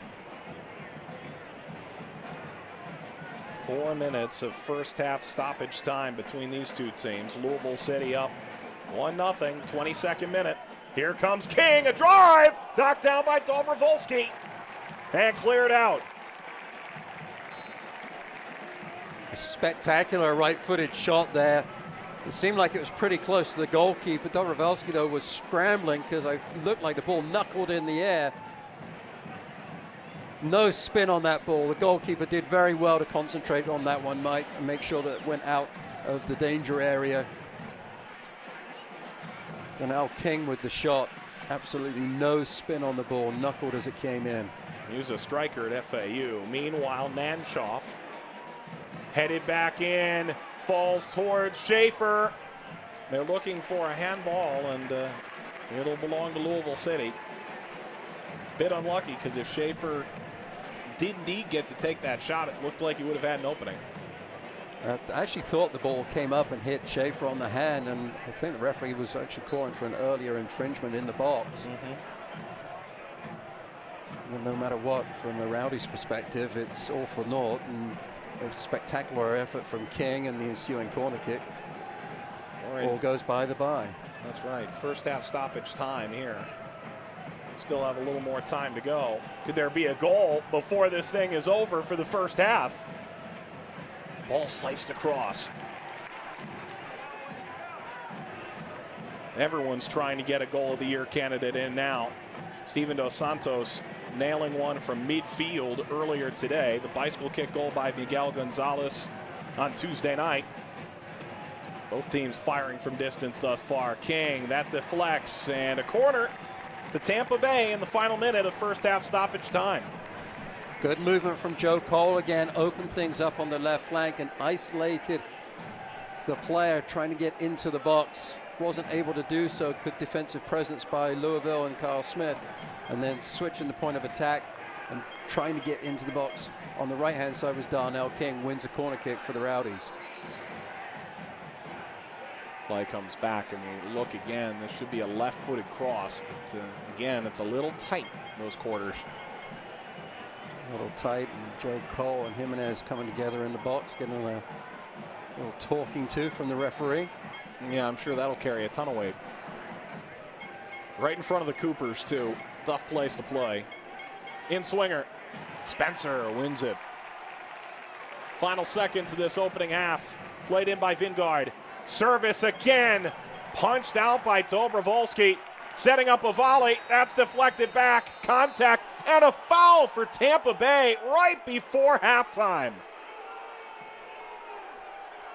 4 minutes of first half stoppage time between these two teams. Louisville City up 1-0, 22nd minute. Here comes King, a drive, knocked down by Dobrovolsky, and cleared out. A spectacular right-footed shot there. It seemed like it was pretty close to the goalkeeper. Dobrovolsky, though, was scrambling because it looked like the ball knuckled in the air. No spin on that ball. The goalkeeper did very well to concentrate on that one, Mike, and make sure that it went out of the danger area. Darnell King with the shot. Absolutely no spin on the ball, knuckled as it came in. He was a striker at FAU. Meanwhile, Nanshoff headed back in, falls towards Shafer. They're looking for a handball, and it'll belong to Louisville City. Bit unlucky, because if Shafer did indeed get to take that shot, it looked like he would have had an opening. I actually thought the ball came up and hit Shafer on the hand, and I think the referee was actually calling for an earlier infringement in the box. Well, no matter what, from the Rowdies' perspective, it's all for naught, and a spectacular effort from King and the ensuing corner kick. All goes by the by. That's right. First half stoppage time here. Still have a little more time to go. Could there be a goal before this thing is over for the first half? Ball sliced across. Everyone's trying to get a goal of the year candidate in now. Steven Dos Santos nailing one from midfield earlier today. The bicycle kick goal by Miguel Gonzalez on Tuesday night. Both teams firing from distance thus far. King, that deflects, and a corner to Tampa Bay in the final minute of first half stoppage time. Good movement from Joe Cole again, opened things up on the left flank and isolated the player trying to get into the box. Wasn't able to do so. Good defensive presence by Louisville and Carl Smith, and then switching the point of attack and trying to get into the box. On the right hand side was Darnell King, wins a corner kick for the Rowdies. Play comes back, and we look again. This should be a left-footed cross, but again, it's a little tight, those quarters. A little tight, and Joe Cole and Jimenez coming together in the box, getting a little talking to from the referee. Yeah, I'm sure that'll carry a ton of weight. Right in front of the Coopers, too. Tough place to play. In swinger. Spencer wins it. Final seconds of this opening half. Played in by Vingard. Service again. Punched out by Dobrovolsky. Setting up a volley. That's deflected back. Contact and a foul for Tampa Bay right before halftime.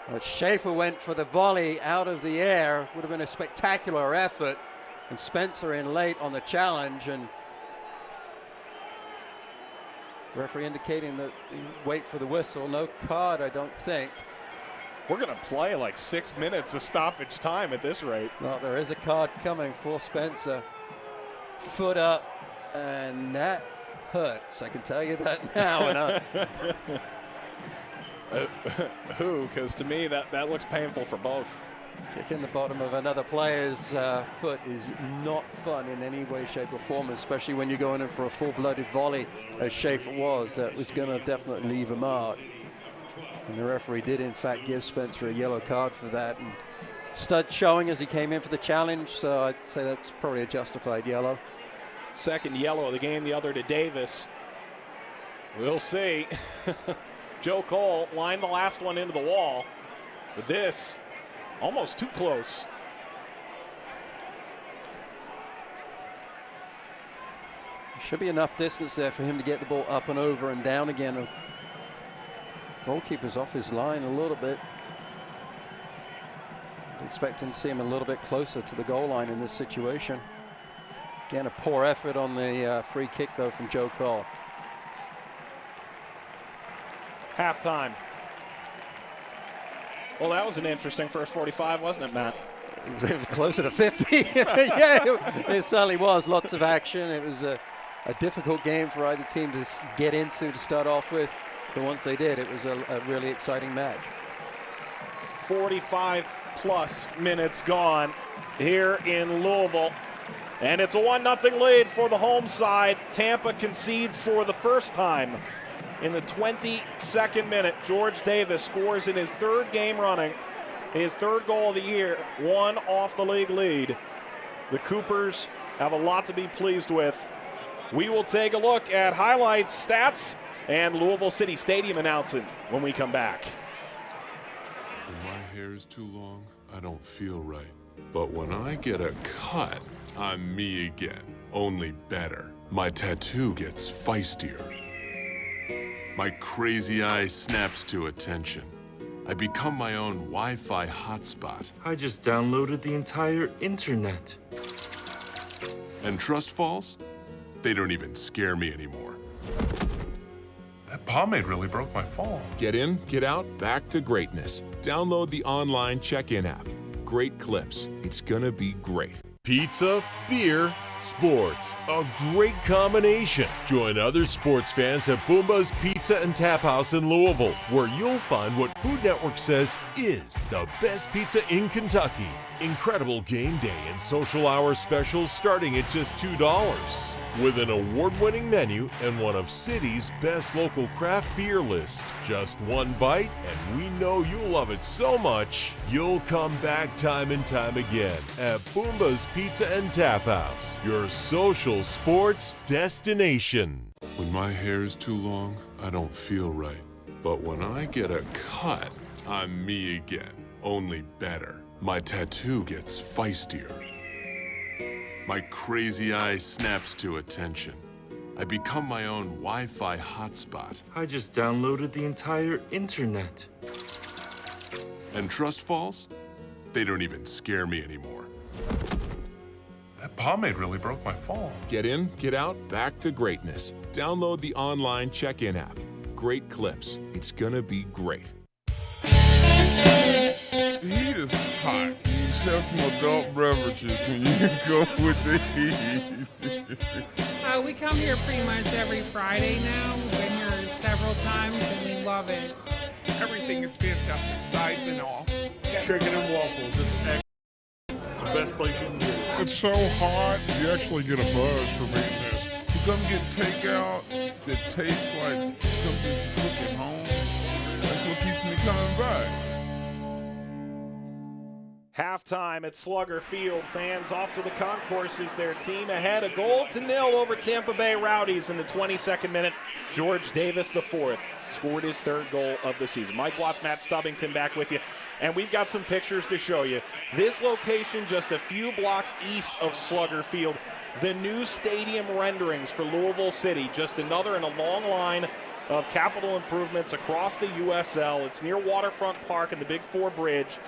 Well, Shafer went for the volley out of the air. Would have been a spectacular effort. And Spencer in late on the challenge. And referee indicating that wait for the whistle. No card, I don't think. We're going to play like 6 minutes of stoppage time at this rate. No, there is a card coming for Spencer. Foot up, and that hurts. I can tell you that now. Who? Because to me, that looks painful for both. Kicking the bottom of another player's foot is not fun in any way, shape, or form, especially when you're going in for a full-blooded volley, as Shafer was. That was going to definitely leave a mark. And the referee did, in fact, give Spencer a yellow card for that. And stud showing as he came in for the challenge, so I'd say that's probably a justified yellow. Second yellow of the game, the other to Davis. We'll see. Joe Cole lined the last one into the wall, but this almost too close. Should be enough distance there for him to get the ball up and over and down again. Goalkeeper's off his line a little bit. Expecting to see him a little bit closer to the goal line in this situation. Again, a poor effort on the free kick, though, from Joe Cole. Halftime. Well, that was an interesting first 45, wasn't it, Matt? It was closer to 50. Yeah, it certainly was. Lots of action. It was a difficult game for either team to get into to start off with. But once they did, it was a really exciting match. 45-plus minutes gone here in Louisville. And it's a 1-0 lead for the home side. Tampa concedes for the first time in the 22nd minute. George Davis scores in his third game running, his third goal of the year, one off the league lead. The Coopers have a lot to be pleased with. We will take a look at highlights, stats, and Louisville City Stadium announcing when we come back. When my hair is too long, I don't feel right. But when I get a cut, I'm me again, only better. My tattoo gets feistier. My crazy eye snaps to attention. I become my own Wi-Fi hotspot. I just downloaded the entire internet. And trust falls? They don't even scare me anymore. That pomade really broke my fall. Get in, get out, back to greatness. Download the online check-in app. Great clips. It's gonna be great. Pizza, beer, sports. A great combination. Join other sports fans at Boomba's Pizza and Tap House in Louisville, where you'll find what Food Network says is the best pizza in Kentucky. Incredible game day and social hour specials starting at just $2. With an award-winning menu and one of city's best local craft beer list. Just one bite, and we know you'll love it so much, you'll come back time and time again at Boomba's Pizza and Tap House, your social sports destination. When my hair is too long, I don't feel right. But when I get a cut, I'm me again, only better. My tattoo gets feistier. My crazy eye snaps to attention. I become my own Wi-Fi hotspot. I just downloaded the entire internet. And trust falls? They don't even scare me anymore. That pomade really broke my fall. Get in, get out, back to greatness. Download the online check-in app. Great clips. It's gonna be great. The heat is hot. You should have some adult beverages when you go with the heat. We come here pretty much every Friday now. We've been here several times and we love it. Everything is fantastic, sides and all. Chicken and waffles, it's the best place you can get. It's so hot, you actually get a buzz from eating this. You come get takeout that tastes like something you cook at home. That's what keeps me coming back. Halftime at Slugger Field. Fans off to the concourses. Their team ahead, 1-0 over Tampa Bay Rowdies in the 22nd minute. George Davis, the fourth, scored his third goal of the season. Mike Watts, Matt Stubbington back with you. And we've got some pictures to show you. This location just a few blocks east of Slugger Field. The new stadium renderings for Louisville City. Just another in a long line of capital improvements across the USL. It's near Waterfront Park and the Big Four Bridge.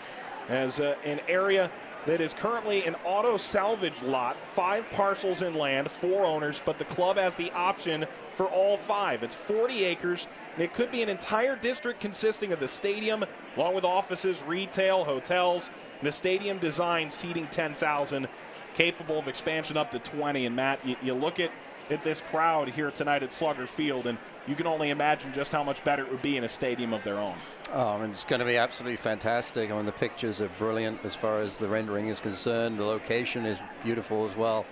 As an area that is currently an auto salvage lot, 5 parcels in land, 4 owners, but the club has the option for all 5. It's 40 acres, and it could be an entire district consisting of the stadium, along with offices, retail, hotels, and the stadium design seating 10,000, capable of expansion up to 20. And Matt, you look at at this crowd here tonight at Slugger Field, and you can only imagine just how much better it would be in a stadium of their own. Oh, and it's going to be absolutely fantastic. I mean, the pictures are brilliant as far as the rendering is concerned. The location is beautiful as well.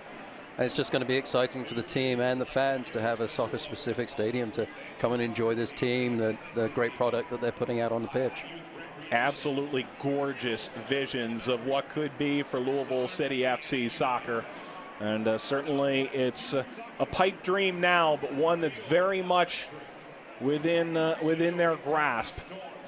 And it's just going to be exciting for the team and the fans to have a soccer-specific stadium to come and enjoy this team, the great product that they're putting out on the pitch. Absolutely gorgeous visions of what could be for Louisville City FC soccer. And certainly it's a pipe dream now, but one that's very much within their grasp.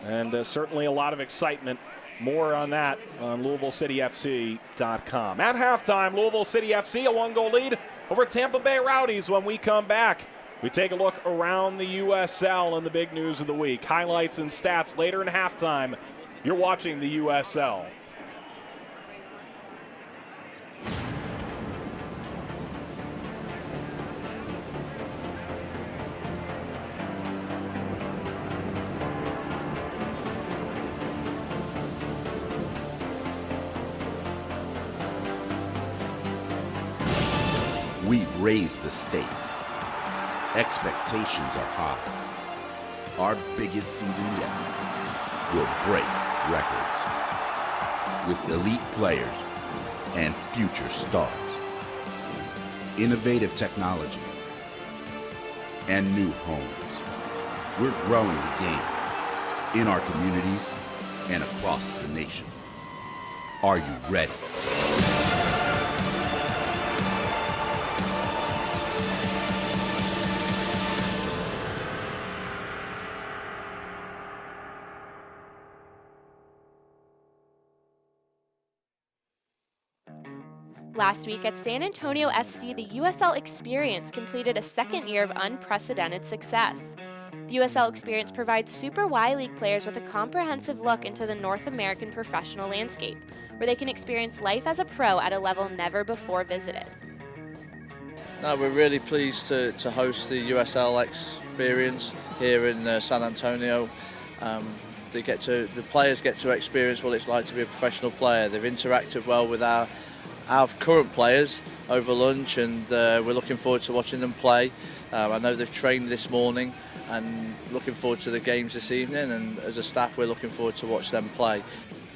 And certainly a lot of excitement. More on that on LouisvilleCityFC.com. At halftime, Louisville City FC, a 1-goal lead over Tampa Bay Rowdies. When we come back, we take a look around the USL and the big news of the week. Highlights and stats later in halftime. You're watching the USL. We've raised the stakes. Expectations are high. Our biggest season yet will break records with elite players and future stars. Innovative technology and new homes. We're growing the game in our communities and across the nation. Are you ready? Last week at San Antonio FC, the USL Experience completed a second year of unprecedented success. The USL Experience provides Super Y League players with a comprehensive look into the North American professional landscape, where they can experience life as a pro at a level never before visited. No, we're really pleased to host the USL Experience here in San Antonio. The players get to experience what it's like to be a professional player. They've interacted well with our current players over lunch, and we're looking forward to watching them play. I know they've trained this morning and looking forward to the games this evening, and as a staff we're looking forward to watch them play.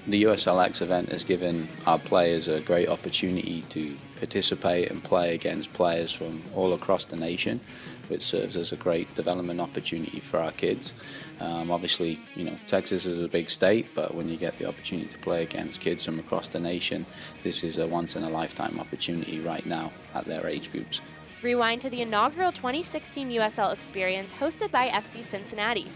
The USLX event has given our players a great opportunity to participate and play against players from all across the nation, which serves as a great development opportunity for our kids. Obviously, Texas is a big state, but when you get the opportunity to play against kids from across the nation, this is a once-in-a-lifetime opportunity right now at their age groups. Rewind to the inaugural 2016 USL Experience hosted by FC Cincinnati.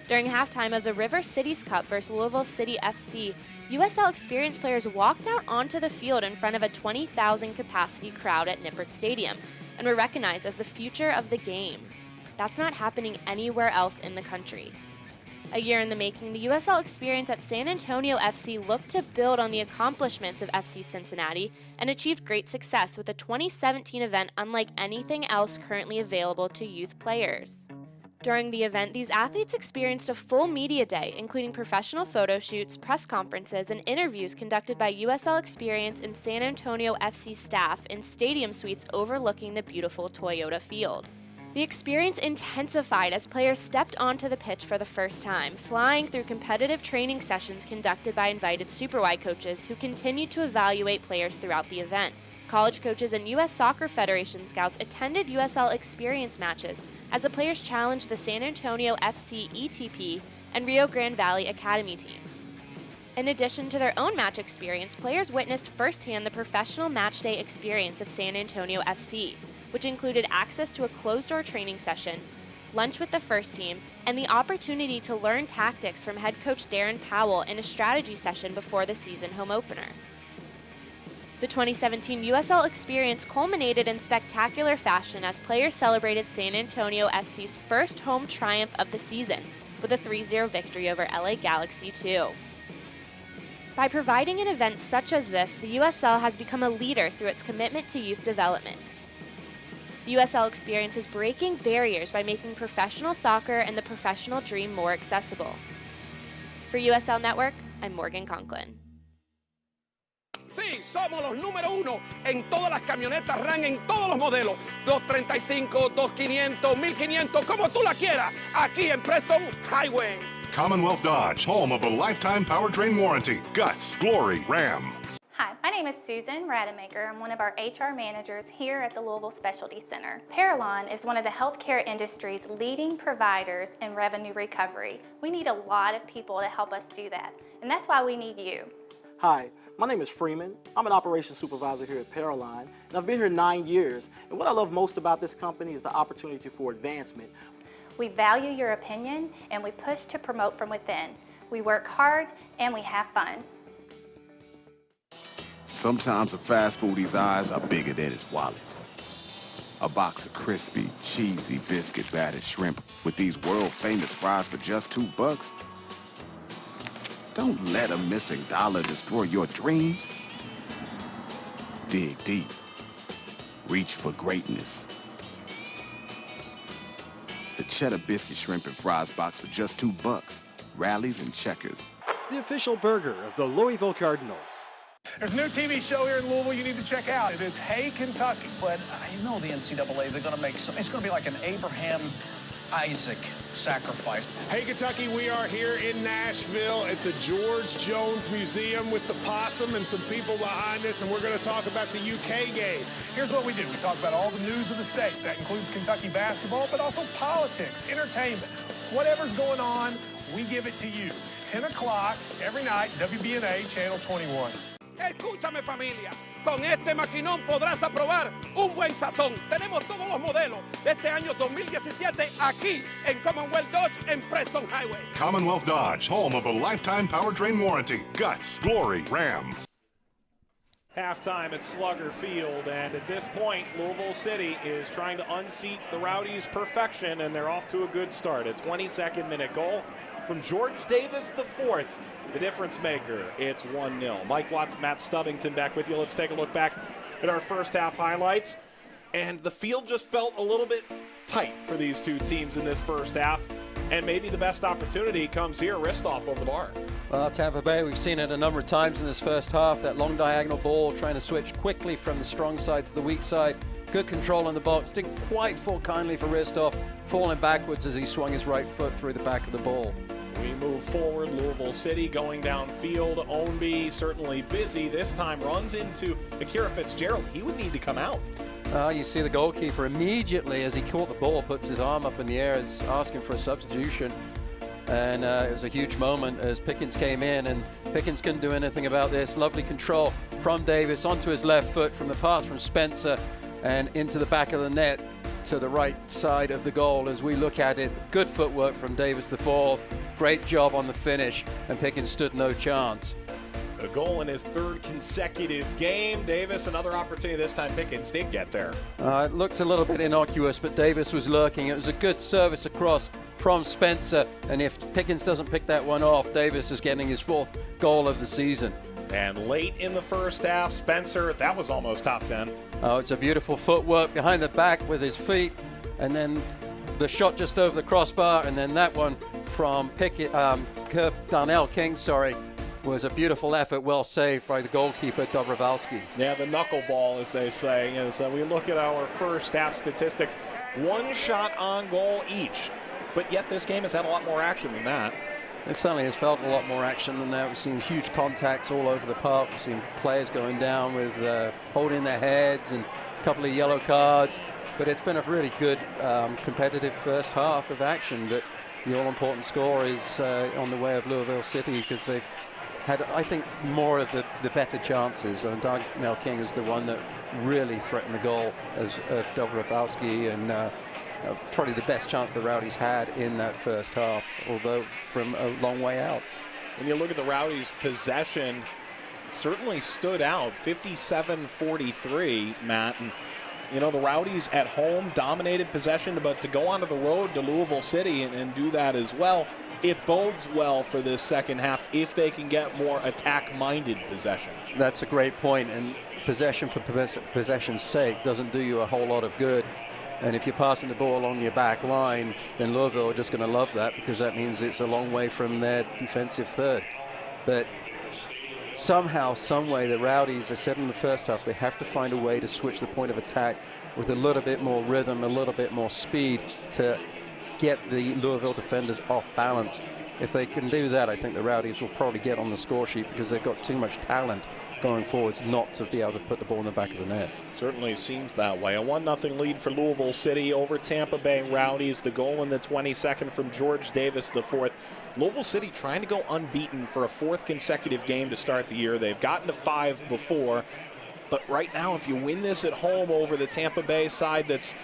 During halftime of the River Cities Cup versus Louisville City FC, USL Experience players walked out onto the field in front of a 20,000 capacity crowd at Nippert Stadium and were recognized as the future of the game. That's not happening anywhere else in the country. A year in the making, the USL Experience at San Antonio FC looked to build on the accomplishments of FC Cincinnati and achieved great success with a 2017 event unlike anything else currently available to youth players. During the event, these athletes experienced a full media day, including professional photo shoots, press conferences, and interviews conducted by USL Experience and San Antonio FC staff in stadium suites overlooking the beautiful Toyota field. The experience intensified as players stepped onto the pitch for the first time, flying through competitive training sessions conducted by invited Super Y coaches who continued to evaluate players throughout the event. College coaches and U.S. Soccer Federation scouts attended USL Experience matches as the players challenged the San Antonio FC ETP and Rio Grande Valley Academy teams. In addition to their own match experience, players witnessed firsthand the professional matchday experience of San Antonio FC, which included access to a closed-door training session, lunch with the first team, and the opportunity to learn tactics from head coach Darren Powell in a strategy session before the season home opener. The 2017 USL Experience culminated in spectacular fashion as players celebrated San Antonio FC's first home triumph of the season with a 3-0 victory over LA Galaxy 2. By providing an event such as this, the USL has become a leader through its commitment to youth development. The USL Experience is breaking barriers by making professional soccer and the professional dream more accessible. For USL Network, I'm Morgan Conklin. Sí, somos los número 1 en todas las camionetas RAM, en todos los modelos. 235, 2500, 1500, como tú la quieras. Aquí en Preston Highway. Commonwealth Dodge, home of a lifetime powertrain warranty. Guts, glory, Ram. Hi, my name is Susan Rademacher. I'm one of our HR managers here at the Louisville Specialty Center. Parallon is one of the healthcare industry's leading providers in revenue recovery. We need a lot of people to help us do that, and that's why we need you. Hi, my name is Freeman. I'm an operations supervisor here at Parallon, and I've been here 9 years. And what I love most about this company is the opportunity for advancement. We value your opinion, and we push to promote from within. We work hard, and we have fun. Sometimes a fast foodie's eyes are bigger than its wallet. A box of crispy, cheesy, biscuit-battered shrimp with these world-famous fries for just $2? Don't let a missing dollar destroy your dreams. Dig deep. Reach for greatness. The cheddar biscuit shrimp and fries box for just $2. Rallies and Checkers. The official burger of the Louisville Cardinals. There's a new TV show here in Louisville you need to check out. It's Hey Kentucky. But you know the NCAA, they're going to make some, it's going to be like an Abraham Isaac sacrifice. Hey Kentucky, we are here in Nashville at the George Jones Museum with the possum and some people behind us, and we're going to talk about the UK game. Here's what we do. We talk about all the news of the state. That includes Kentucky basketball, but also politics, entertainment. Whatever's going on, we give it to you. 10 o'clock every night, WBNA, Channel 21. Escúchame, familia. Con este maquinón podrás aprobar un buen sazón. Tenemos todos los modelos de este año 2017 aquí en Commonwealth Dodge en Preston Highway. Commonwealth Dodge, home of a lifetime powertrain warranty. Guts, glory, Ram. Halftime at Slugger Field, and at this point, Louisville City is trying to unseat the Rowdies' perfection, and they're off to a good start. A 22nd minute goal from George Davis IV, the difference maker. It's 1-0. Mike Watts, Matt Stubbington back with you. Let's take a look back at our first half highlights. And the field just felt a little bit tight for these two teams in this first half. And maybe the best opportunity comes here, Ristoff over the bar. Well, Tampa Bay, we've seen it a number of times in this first half. That long diagonal ball, trying to switch quickly from the strong side to the weak side. Good control in the box. Didn't quite fall kindly for Ristoff, falling backwards as he swung his right foot through the back of the ball. We move forward. Louisville City going downfield. Ownby certainly busy. This time runs into Akira Fitzgerald. He would need to come out. You see the goalkeeper immediately as he caught the ball, puts his arm up in the air, is asking for a substitution. And it was a huge moment as Pickens came in, and Pickens couldn't do anything about this. Lovely control from Davis onto his left foot from the pass from Spencer and into the back of the net to the right side of the goal as we look at it. Good footwork from Davis IV. Great job on the finish, and Pickens stood no chance. A goal in his third consecutive game. Davis, another opportunity. This time Pickens did get there. It looked a little bit innocuous, but Davis was lurking. It was a good service across from Spencer, and if Pickens doesn't pick that one off, Davis is getting his 4th goal of the season. And late in the first half, Spencer, that was almost top 10. Oh, it's a beautiful footwork behind the back with his feet, and then the shot just over the crossbar, and then that one from Darnell King, was a beautiful effort, well saved by the goalkeeper, Dobrovolsky. Yeah, the knuckleball, as they say, as we look at our first half statistics. 1 shot on goal each, but yet this game has had a lot more action than that. It certainly has felt a lot more action than that. We've seen huge contacts all over the park. We've seen players going down with holding their heads and a couple of yellow cards. But it's been a really good competitive first half of action. But the all-important score is on the way of Louisville City because they've had, I think, more of the better chances. Darnell King is the one that really threatened the goal of Dobrovolsky, and probably the best chance the Rowdies had in that first half, although from a long way out. When you look at the Rowdies' possession, it certainly stood out, 57-43, Matt. And, you know, the Rowdies at home dominated possession, but to go onto the road to Louisville City and do that as well, it bodes well for this second half if they can get more attack-minded possession. That's a great point, and possession for possession's sake doesn't do you a whole lot of good. And if you're passing the ball along your back line, then Louisville are just going to love that because that means it's a long way from their defensive third. But somehow, some way, the Rowdies, I said in the first half, they have to find a way to switch the point of attack with a little bit more rhythm, a little bit more speed to get the Louisville defenders off balance. If they can do that, I think the Rowdies will probably get on the score sheet because they've got too much talent going forwards not to be able to put the ball in the back of the net. Certainly seems that way. A 1-0 lead for Louisville City over Tampa Bay Rowdies. The goal in the 22nd from George Davis, the fourth. Louisville City trying to go unbeaten for a fourth consecutive game to start the year. They've gotten to 5 before. But right now, if you win this at home over the Tampa Bay side that's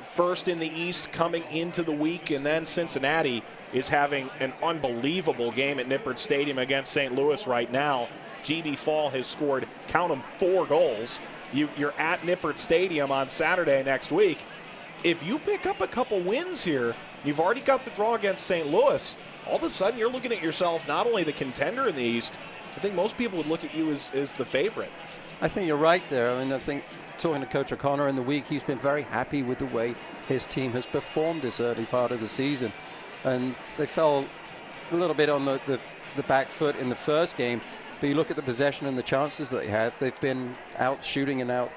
first in the East coming into the week, and then Cincinnati is having an unbelievable game at Nippert Stadium against St. Louis right now. GB Fall has scored, count them, 4 goals. You're at Nippert Stadium on Saturday next week. If you pick up a couple wins here, you've already got the draw against St. Louis. All of a sudden, you're looking at yourself not only the contender in the East, I think most people would look at you as the favorite. I think you're right there. I mean, I think talking to Coach O'Connor in the week, he's been very happy with the way his team has performed this early part of the season. And they fell a little bit on the back foot in the first game. But you look at the possession and the chances that they had, they've been out shooting and out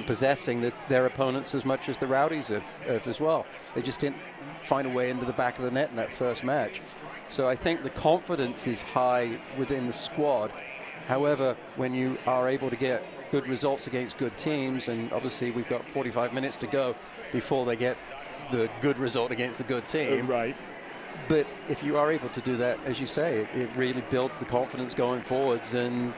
possessing their opponents as much as the Rowdies have as well. They just didn't find a way into the back of the net in that first match. So I think the confidence is high within the squad. However, when you are able to get good results against good teams, and obviously we've got 45 minutes to go before they get the good result against the good team. Right. But if you are able to do that, as you say, it really builds the confidence going forwards, and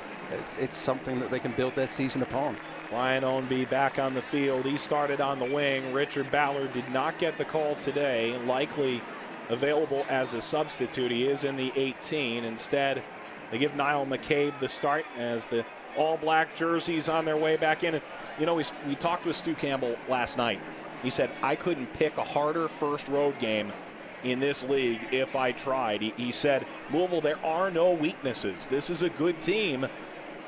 it's something that they can build their season upon. Ryan Ownby back on the field. He started on the wing. Richard Ballard did not get the call today, likely available as a substitute. He is in the 18. Instead, they give Niall McCabe the start as the all-black jerseys on their way back in. And, you know, we talked with Stu Campbell last night. He said, I couldn't pick a harder first road game in this league if I tried. He said, Louisville, there are no weaknesses. This is a good team,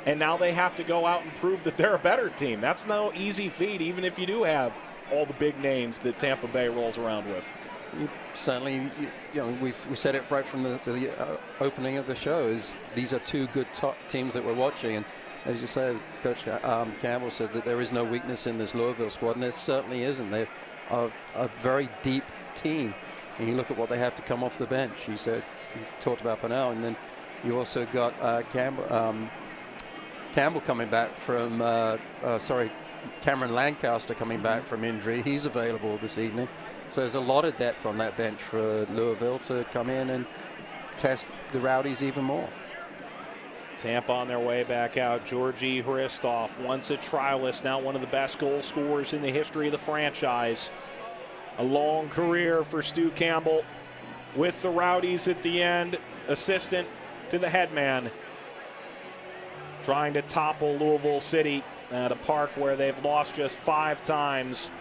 and now they have to go out and prove that they're a better team. That's no easy feat, even if you do have all the big names that Tampa Bay rolls around with. Certainly, you know, we said it right from the opening of the show, is these are two good top teams that we're watching. And as you said, Coach Campbell said that there is no weakness in this Louisville squad, and there certainly isn't. They're a very deep team. And you look at what they have to come off the bench. You said, you talked about Purnell, and then you also got Campbell coming back from, Tamron Lancaster coming back from injury. He's available this evening. So there's a lot of depth on that bench for Louisville to come in and test the Rowdies even more. Tampa on their way back out. Georgi Hristov, once a trialist, now one of the best goal scorers in the history of the franchise. A long career for Stu Campbell with the Rowdies at the end, assistant to the headman, trying to topple Louisville City at a park where they've lost just 5 times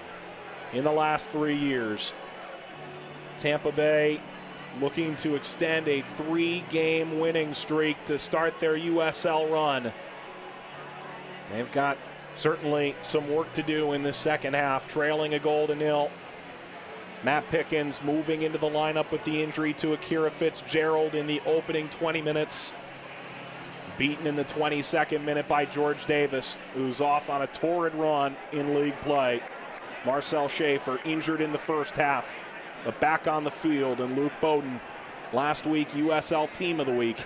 in the last 3 years. Tampa Bay looking to extend a 3-game winning streak to start their USL run. They've got certainly some work to do in the second half, trailing a 0-0. Matt Pickens moving into the lineup with the injury to Akira Fitzgerald in the opening 20 minutes. Beaten in the 22nd minute by George Davis, who's off on a torrid run in league play. Marcel Shafer injured in the first half, but back on the field. And Luke Bowden, last week USL Team of the Week,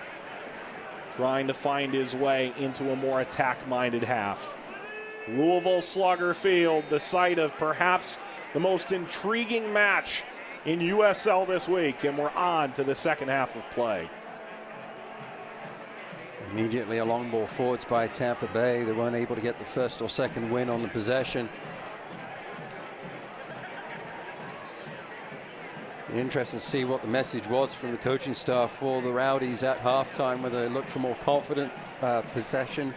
trying to find his way into a more attack-minded half. Louisville Slugger Field, the site of perhaps the most intriguing match in USL this week, and we're on to the second half of play. Immediately a long ball forwards by Tampa Bay. They weren't able to get the first or second win on the possession. Interesting to see what the message was from the coaching staff for the Rowdies at halftime, whether they look for more confident possession,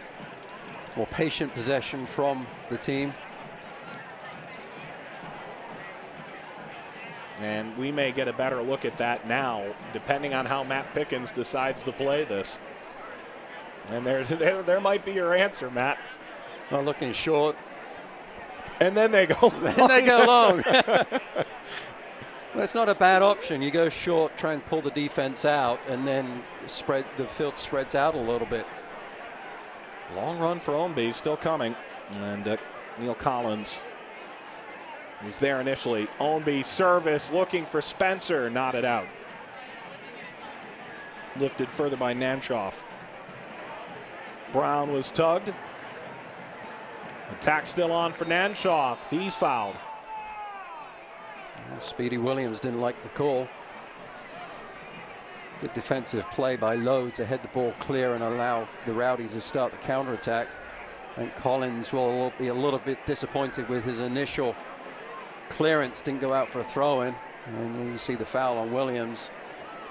more patient possession from the team. And we may get a better look at that now, depending on how Matt Pickens decides to play this. And there might be your answer, Matt. Well, looking short. And then they go long. And they go long. Well, it's not a bad option. You go short, try and pull the defense out, and then the field spreads out a little bit. Long run for Ownby, still coming. And Neil Collins, who's there initially. Ownby service, looking for Spencer, knotted out. Lifted further by Nanshoff. Brown was tugged. Attack still on for Nanshoff. He's fouled. Speedy Williams didn't like the call. Good defensive play by Lowe to head the ball clear and allow the Rowdies to start the counterattack. And Collins will be a little bit disappointed with his initial clearance. Didn't go out for a throw-in. And you see the foul on Williams.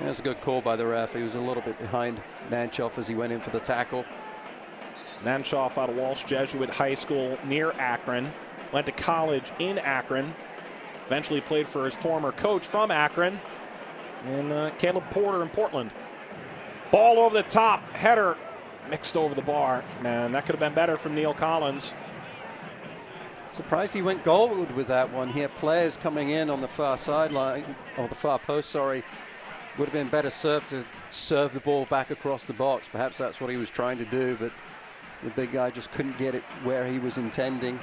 That's a good call by the ref. He was a little bit behind Nanshoff as he went in for the tackle. Nanshoff out of Walsh Jesuit High School near Akron. Went to college in Akron. Eventually played for his former coach from Akron. And Caleb Porter in Portland. Ball over the top. Header mixed over the bar. Man, that could have been better from Neil Collins. Surprised he went goalward with that one. He had players coming in on the far sideline, or the far post, sorry. Would have been better served to serve the ball back across the box. Perhaps that's what he was trying to do, but the big guy just couldn't get it where he was intending.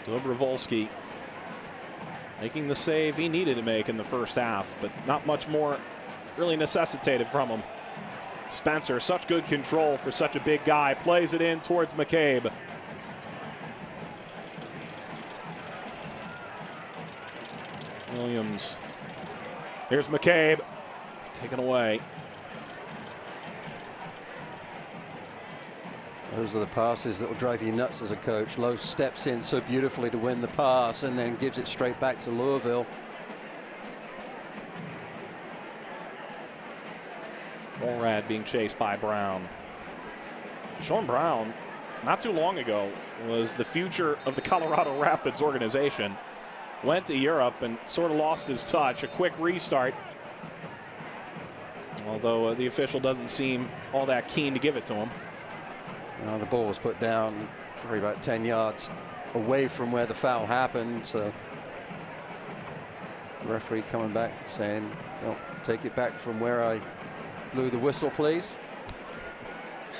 Dobrovolsky making the save he needed to make in the first half, but not much more really necessitated from him. Spencer, such good control for such a big guy, plays it in towards McCabe. Williams. Here's McCabe, taken away. Those are the passes that will drive you nuts as a coach. Lowe steps in so beautifully to win the pass and then gives it straight back to Louisville. Morad being chased by Brown. Sean Brown, not too long ago, was the future of the Colorado Rapids organization. Went to Europe and sort of lost his touch. A quick restart. Although the official doesn't seem all that keen to give it to him. The ball was put down probably about 10 yards away from where the foul happened. So the referee coming back saying, "No, take it back from where I blew the whistle, please."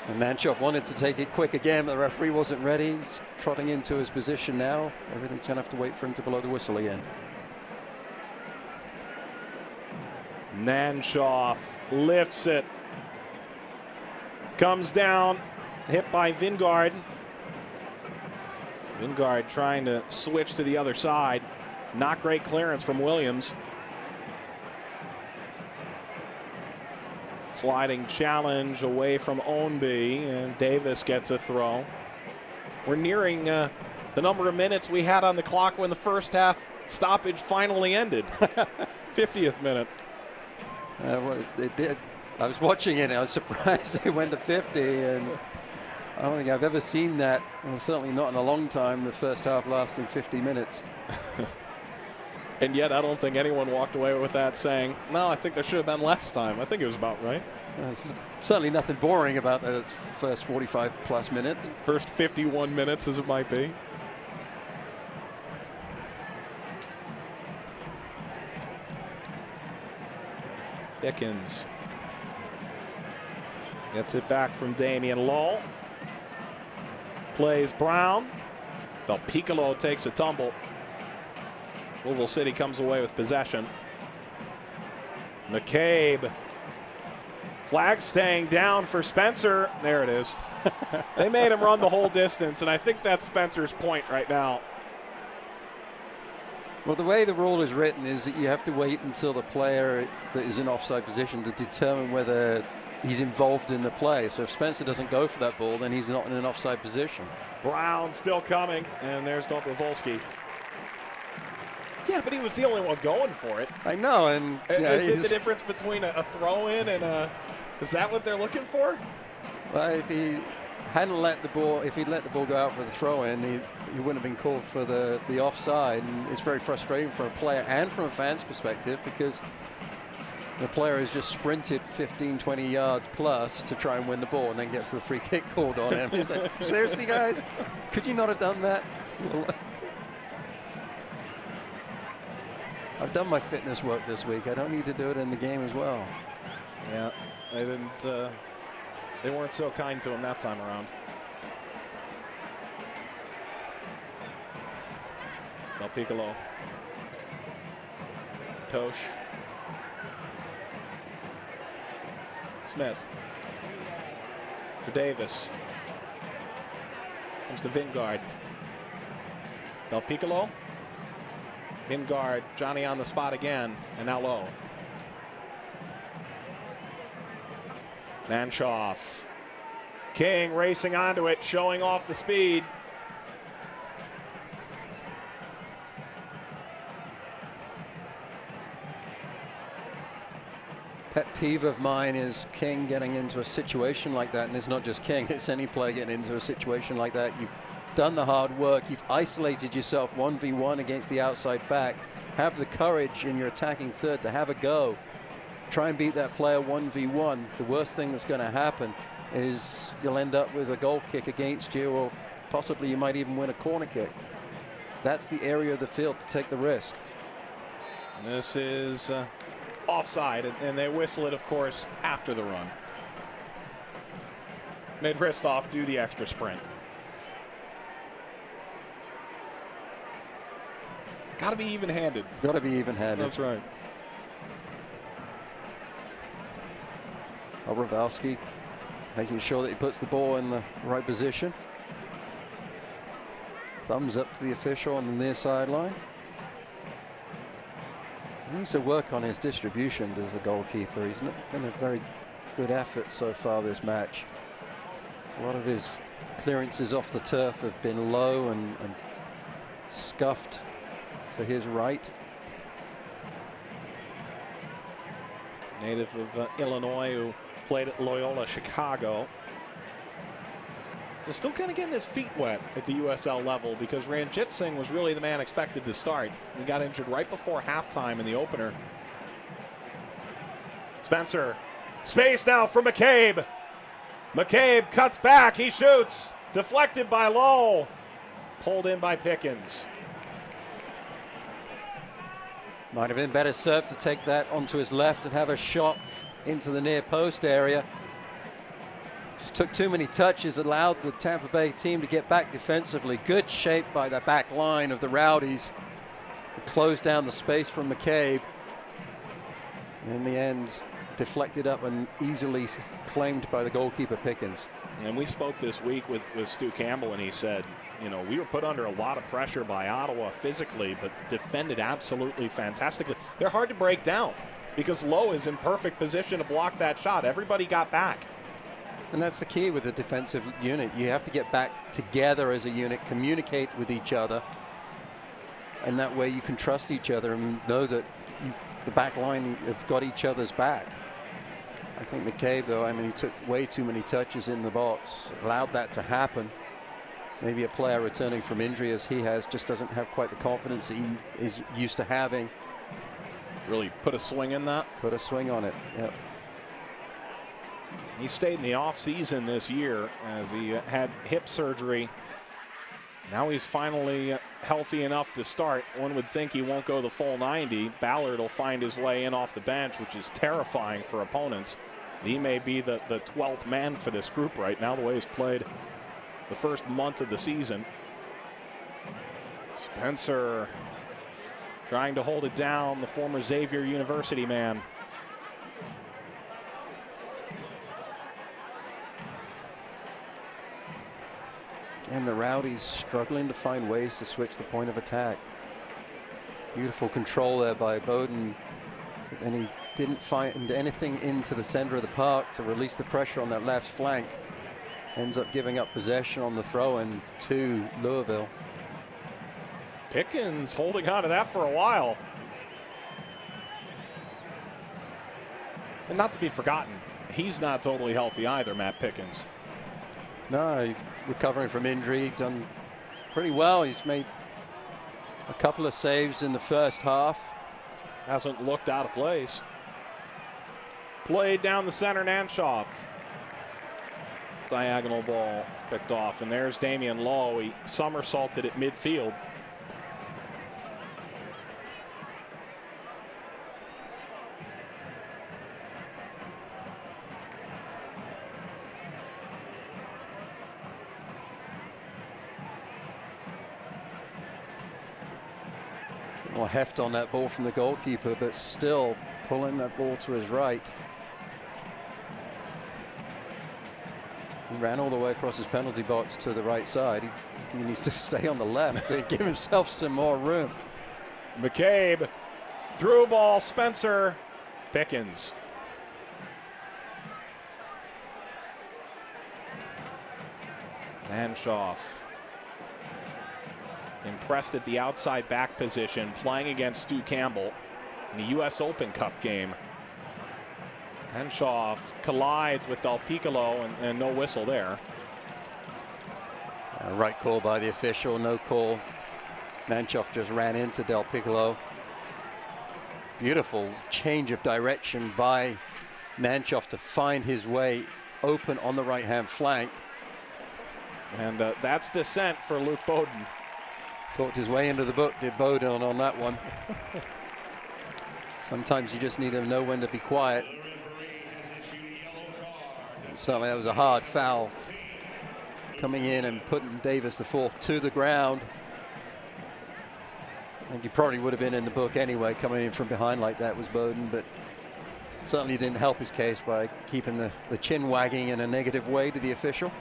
And Nanshoff wanted to take it quick again, but the referee wasn't ready. He's trotting into his position now. Everything's going to have to wait for him to blow the whistle again. Nanshoff lifts it. Comes down. Hit by Vingard. Vingard trying to switch to the other side. Not great clearance from Williams. Sliding challenge away from Ownby, and Davis gets a throw. We're nearing the number of minutes we had on the clock when the first half stoppage finally ended. 50th minute. Well, it did. I was watching it and I was surprised it went to 50, and I don't think I've ever seen that. Well, certainly not in a long time, the first half lasting 50 minutes. And yet I don't think anyone walked away with that saying, no, I think there should have been less time. I think it was about right. There's certainly nothing boring about the first 45 plus minutes. First 51 minutes as it might be. Dickens gets it back from Damian Lowell. Plays Brown. Del Piccolo takes a tumble. Louisville City comes away with possession. McCabe. Flag staying down for Spencer. There it is. They made him run the whole distance, and I think that's Spencer's point right now. Well, the way the rule is written is that you have to wait until the player that is in offside position to determine whether he's involved in the play. So if Spencer doesn't go for that ball, then he's not in an offside position. Brown still coming, and there's Dobrovolsky. Yeah, but he was the only one going for it. I know, and yeah, is it the difference between a throw-in and a? Is that what they're looking for? Well, if he hadn't let the ball, if he'd let the ball go out for the throw-in, he wouldn't have been called for the offside. And it's very frustrating for a player and from a fan's perspective, because the player has just sprinted 15, 20 yards plus to try and win the ball, and then gets the free kick called on him. He's like, seriously, guys, could you not have done that? I've done my fitness work this week. I don't need to do it in the game as well. Yeah. They didn't. They weren't so kind to him that time around. Del Piccolo. Tosh. Smith. For Davis. Comes to Vingard. Del Piccolo. Vingard. Johnny on the spot again. And now low. Nanshoff. King racing onto it, showing off the speed. Pet peeve of mine is King getting into a situation like that, and it's not just King, it's any player getting into a situation like that. You've done the hard work, you've isolated yourself 1v1 against the outside back. Have the courage in your attacking third to have a go. Try and beat that player 1v1. The worst thing that's going to happen is you'll end up with a goal kick against you, or possibly you might even win a corner kick. That's the area of the field to take the risk. And this is offside, and they whistle it, of course, after the run. Made Ristoff do the extra sprint. Got to be even-handed. Got to be even-handed. That's right. Obrovalski making sure that he puts the ball in the right position. Thumbs up to the official on the near sideline. He needs to work on his distribution as the goalkeeper. He's not been a very good effort so far this match. A lot of his clearances off the turf have been low and scuffed to his right. Native of Illinois, who played at Loyola Chicago. He's still kind of getting his feet wet at the USL level, because Ranjit Singh was really the man expected to start. He got injured right before halftime in the opener. Spencer. Space now for McCabe. McCabe cuts back. He shoots. Deflected by Lowe. Pulled in by Pickens. Might have been better served to take that onto his left and have a shot into the near post area. Just took too many touches, allowed the Tampa Bay team to get back defensively. Good shape by the back line of the Rowdies. Closed down the space from McCabe. And in the end, deflected up and easily claimed by the goalkeeper Pickens. And we spoke this week with Stu Campbell, and he said, you know, we were put under a lot of pressure by Ottawa physically, but defended absolutely fantastically. They're hard to break down because Lowe is in perfect position to block that shot. Everybody got back. And that's the key with the defensive unit. You have to get back together as a unit, communicate with each other, and that way you can trust each other and know that the back line have got each other's back. I think McCabe, though, I mean, he took way too many touches in the box, allowed that to happen. Maybe a player returning from injury as he has just doesn't have quite the confidence that he is used to having. Really put a swing in that? Put a swing on it, yep. He stayed in the off-season this year as he had hip surgery. Now he's finally healthy enough to start. One would think he won't go the full 90. Ballard will find his way in off the bench, which is terrifying for opponents. He may be the 12th man for this group right now, the way he's played the first month of the season. Spencer trying to hold it down, the former Xavier University man. And the Rowdies struggling to find ways to switch the point of attack. Beautiful control there by Bowden. And he didn't find anything into the center of the park to release the pressure on that left flank. Ends up giving up possession on the throw-in to Louisville. Pickens holding on to that for a while. And not to be forgotten, he's not totally healthy either, Matt Pickens. No, recovering from injury, he's done pretty well. He's made a couple of saves in the first half. Hasn't looked out of place. Played down the center, Nanshoff. Diagonal ball picked off, and there's Damian Lowe. He somersaulted at midfield. more heft on that ball from the goalkeeper, but still pulling that ball to his right. He ran all the way across his penalty box to the right side. He needs to stay on the left to give himself some more room. McCabe, through ball, Spencer, Pickens. Anshoff. Impressed at the outside back position, playing against Stuart Campbell in the U.S. Open Cup game. Henshaw collides with Del Piccolo and no whistle there. Right call by the official, no call. Manchoff just ran into Del Piccolo. Beautiful change of direction by Manchoff to find his way open on the right-hand flank. And that's dissent for Luke Bowden. Talked his way into the book, did Bowden on that one. Sometimes you just need to know when to be quiet. Certainly that was a hard foul. Coming in and putting Davis the fourth to the ground. I think he probably would have been in the book anyway. Coming in from behind like that was Bowden, but certainly didn't help his case by keeping the chin wagging in a negative way to the official.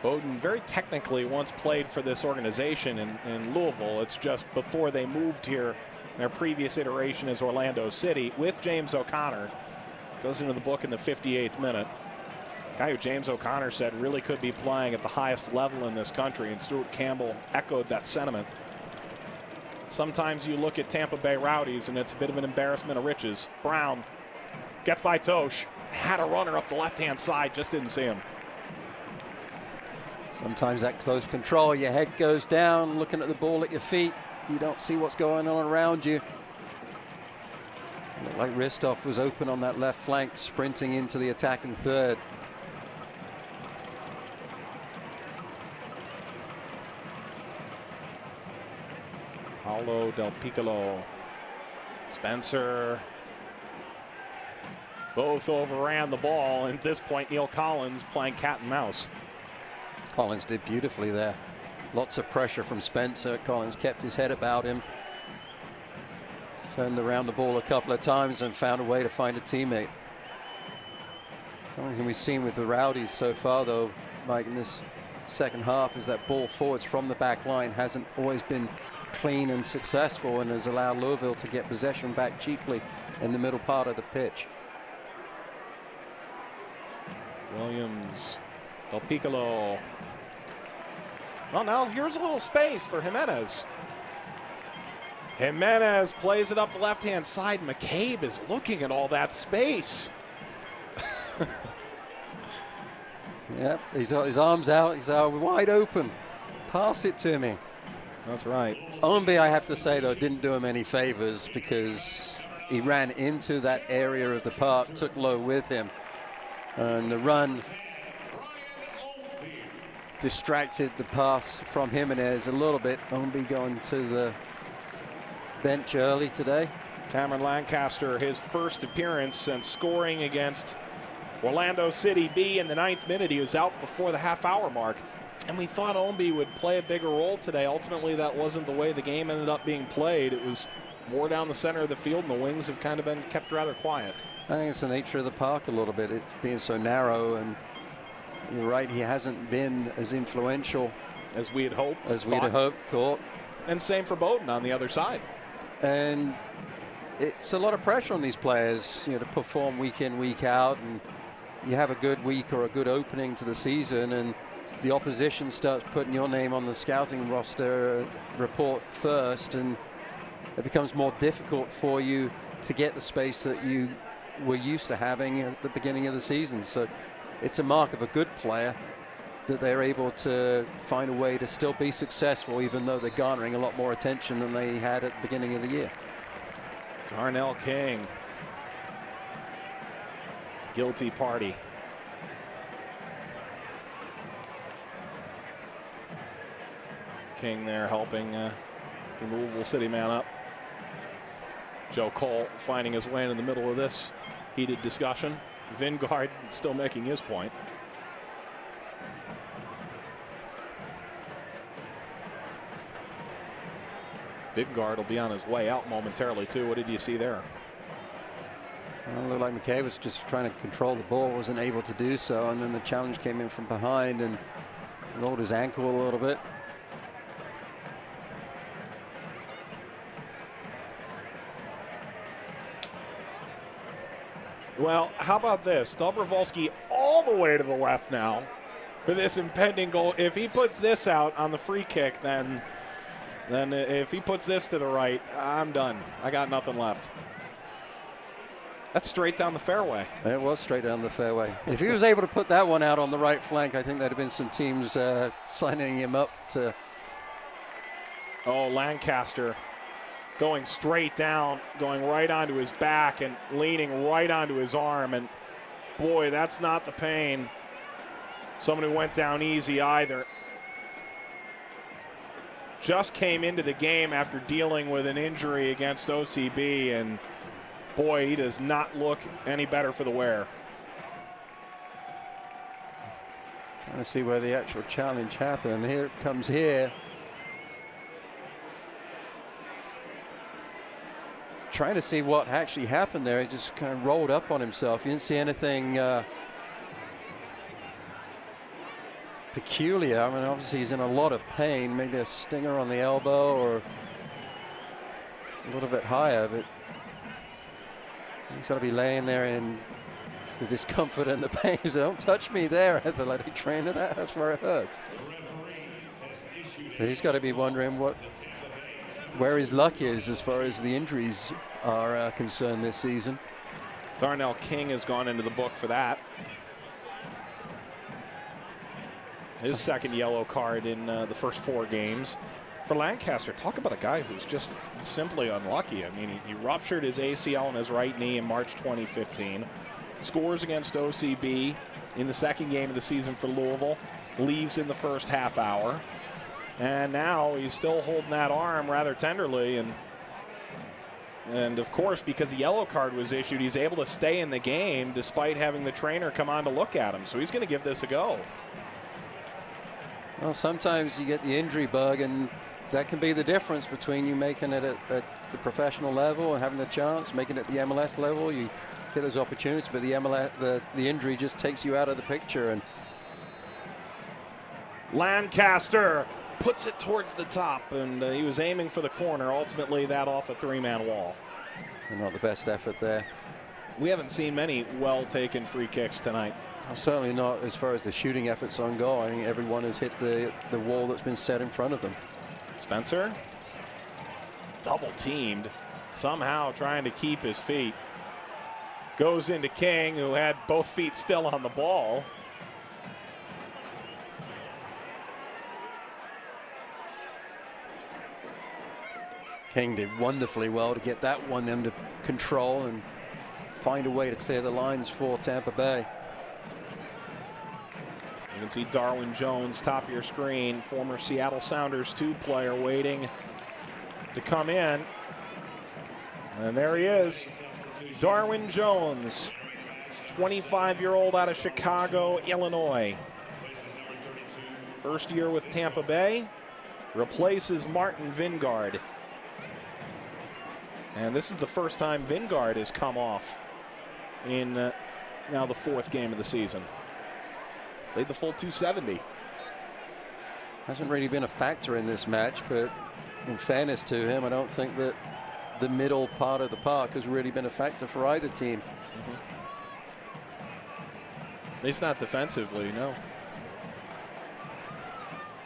Bowden very technically once played for this organization in Louisville. It's just before they moved here, their previous iteration is Orlando City with James O'Connor. Goes into the book in the 58th minute. Guy who James O'Connor said really could be playing at the highest level in this country, and Stuart Campbell echoed that sentiment. Sometimes you look at Tampa Bay Rowdies and it's a bit of an embarrassment of riches. Brown gets by Tosh, had a runner up the left-hand side, just didn't see him. Sometimes that close control, your head goes down, looking at the ball at your feet. You don't see what's going on around you. Looked like Ristov was open on that left flank, sprinting into the attacking third. Paulo Del Piccolo, Spencer, both overran the ball. And at this point, Neil Collins playing cat and mouse. Collins did beautifully there. Lots of pressure from Spencer. Collins kept his head about him. Turned around the ball a couple of times and found a way to find a teammate. Something we've seen with the Rowdies so far, though, Mike, in this second half, is that ball forwards from the back line hasn't always been clean and successful, and has allowed Louisville to get possession back cheaply in the middle part of the pitch. Williams, Del Piccolo. Well, now here's a little space for Jimenez. Jimenez plays it up the left-hand side. McCabe is looking at all that space. Yep, he's got his arms out. He's wide open. Pass it to me. That's right. Ombi, I have to say, though, didn't do him any favors because he ran into that area of the park, took Lowe with him. And the run distracted the pass from Jimenez a little bit. Ombi going to the bench early today. Tamron Lancaster, his first appearance since scoring against Orlando City B in the 9th minute. He was out before the half-hour mark. And we thought Ombi would play a bigger role today. Ultimately, that wasn't the way the game ended up being played. It was more down the center of the field, and the wings have kind of been kept rather quiet. I think it's the nature of the park a little bit. It's being so narrow, and you're right, he hasn't been as influential as we had hoped. Thought. And same for Bowden on the other side. And it's a lot of pressure on these players, to perform week in, week out, and you have a good week or a good opening to the season, and the opposition starts putting your name on the scouting roster report first, and it becomes more difficult for you to get the space that you were used to having at the beginning of the season. So it's a mark of a good player that they're able to find a way to still be successful, even though they're garnering a lot more attention than they had at the beginning of the year. Darnell King. Guilty party. King there helping the Louisville City man up. Joe Cole finding his way in the middle of this heated discussion. Vingard still making his point. Vingard will be on his way out momentarily, too. What did you see there? Well, it looked like McKay was just trying to control the ball, wasn't able to do so, and then the challenge came in from behind and rolled his ankle a little bit. Well, how about this? Dobrovolsky all the way to the left now for this impending goal. If he puts this out on the free kick, then if he puts this to the right, I'm done. I got nothing left. That's straight down the fairway. It was straight down the fairway. If he was able to put that one out on the right flank, I think there'd have been some teams signing him up to. Oh, Lancaster going straight down, going right onto his back and leaning right onto his arm. And boy, that's not the pain someone who went down easy either. Just came into the game after dealing with an injury against OCB, and boy, he does not look any better for the wear. Trying to see where the actual challenge happened. Here it comes here. Trying to see what actually happened there. He just kind of rolled up on himself. You didn't see anything peculiar. I mean, obviously he's in a lot of pain. Maybe a stinger on the elbow or a little bit higher, but he's got to be laying there in the discomfort and the pain. So don't touch me there, athletic trainer. That's where it hurts. But he's got to be wondering where his luck is as far as the injuries are concerned this season. Darnell King has gone into the book for that. His second yellow card in the first 4 games. For Lancaster, talk about a guy who's just simply unlucky. I mean, he ruptured his ACL in his right knee in March 2015. Scores against OCB in the second game of the season for Louisville. Leaves in the first half hour. And now he's still holding that arm rather tenderly. And of course, because the yellow card was issued, he's able to stay in the game despite having the trainer come on to look at him. So he's going to give this a go. Well, sometimes you get the injury bug, and that can be the difference between you making it at the professional level and having the chance, making it at the MLS level. You get those opportunities, but the injury just takes you out of the picture. And Lancaster puts it towards the top, and he was aiming for the corner. Ultimately, that off a 3-man wall. And not the best effort there. We haven't seen many well-taken free kicks tonight. Certainly not as far as the shooting efforts on goal. I think everyone has hit the wall that's been set in front of them. Spencer, double teamed, somehow trying to keep his feet. Goes into King, who had both feet still on the ball. King did wonderfully well to get that one under control and find a way to clear the lines for Tampa Bay. You can see Darwin Jones, top of your screen, former Seattle Sounders 2 player waiting to come in. And there he is, Darwin Jones, 25-year-old out of Chicago, Illinois. First year with Tampa Bay, replaces Martin Vingard. And this is the first time Vingard has come off in now the 4th game of the season. Played the full 270. Hasn't really been a factor in this match, but in fairness to him, I don't think that the middle part of the park has really been a factor for either team. At least not defensively, no.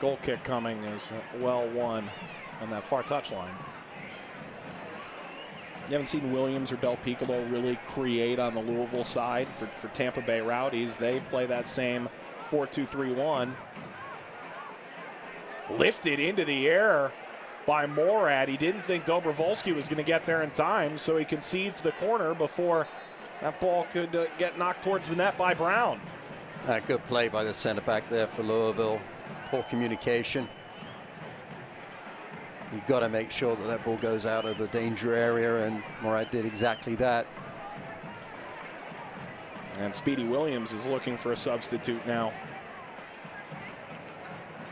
Goal kick coming is well won on that far touchline. You haven't seen Williams or Del Piccolo really create on the Louisville side for Tampa Bay Rowdies. They play that same 4-2-3-1. Lifted into the air by Morad. He didn't think Dobrovolsky was going to get there in time, so he concedes the corner before that ball could get knocked towards the net by Brown. Good play by the center back there for Louisville. Poor communication. You've got to make sure that that ball goes out of the danger area, and Morad did exactly that. And Speedy Williams is looking for a substitute now.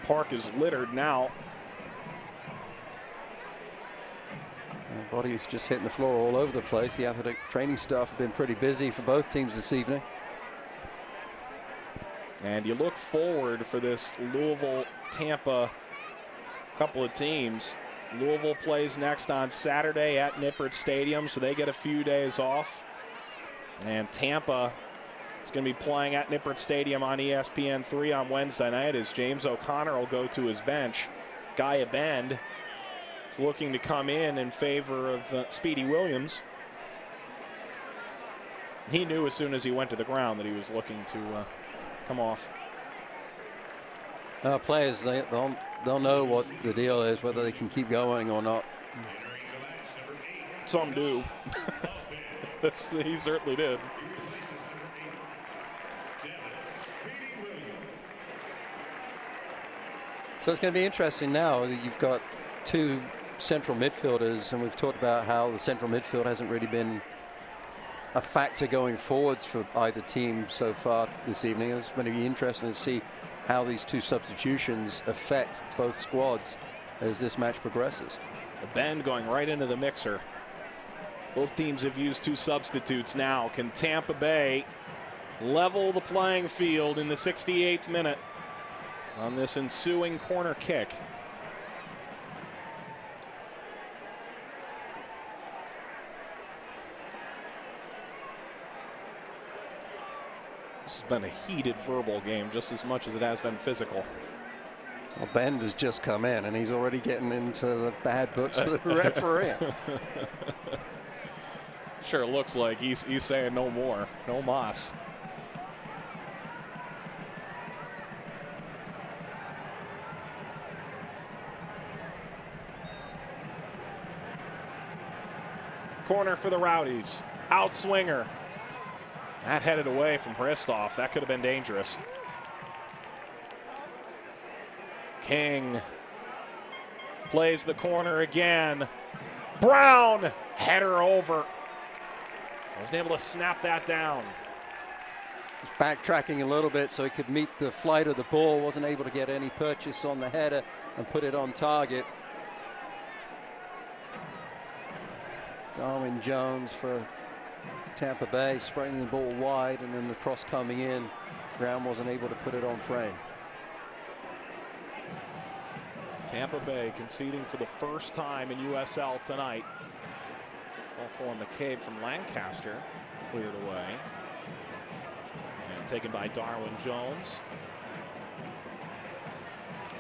Park is littered now. Body's just hitting the floor all over the place. The athletic training staff have been pretty busy for both teams this evening. And you look forward for this Louisville-Tampa couple of teams. Louisville plays next on Saturday at Nippert Stadium, so they get a few days off. And Tampa is going to be playing at Nippert Stadium on ESPN3 on Wednesday night as James O'Connor will go to his bench. Guy Abend is looking to come in favor of Speedy Williams. He knew as soon as he went to the ground that he was looking to come off. Players, they'll know what the deal is, whether they can keep going or not. Some do. He certainly did. So it's going to be interesting now that you've got two central midfielders, and we've talked about how the central midfield hasn't really been a factor going forwards for either team so far this evening. It's going to be interesting to see how these two substitutions affect both squads as this match progresses. The Bend going right into the mixer. Both teams have used two substitutes now. Can Tampa Bay level the playing field in the 68th minute on this ensuing corner kick? This has been a heated verbal game just as much as it has been physical. Well, Bend has just come in and he's already getting into the bad books of the referee. Sure looks like he's saying no more, no mas. Corner for the Rowdies. Outswinger. That headed away from Hristoff. That could have been dangerous. King plays the corner again. Brown, header over. Wasn't able to snap that down. He's backtracking a little bit so he could meet the flight of the ball. Wasn't able to get any purchase on the header and put it on target. Darwin Jones for Tampa Bay spraying the ball wide, and then the cross coming in. Brown wasn't able to put it on frame. Tampa Bay conceding for the first time in USL tonight. Ball for McCabe from Lancaster, cleared away. And taken by Darwin Jones.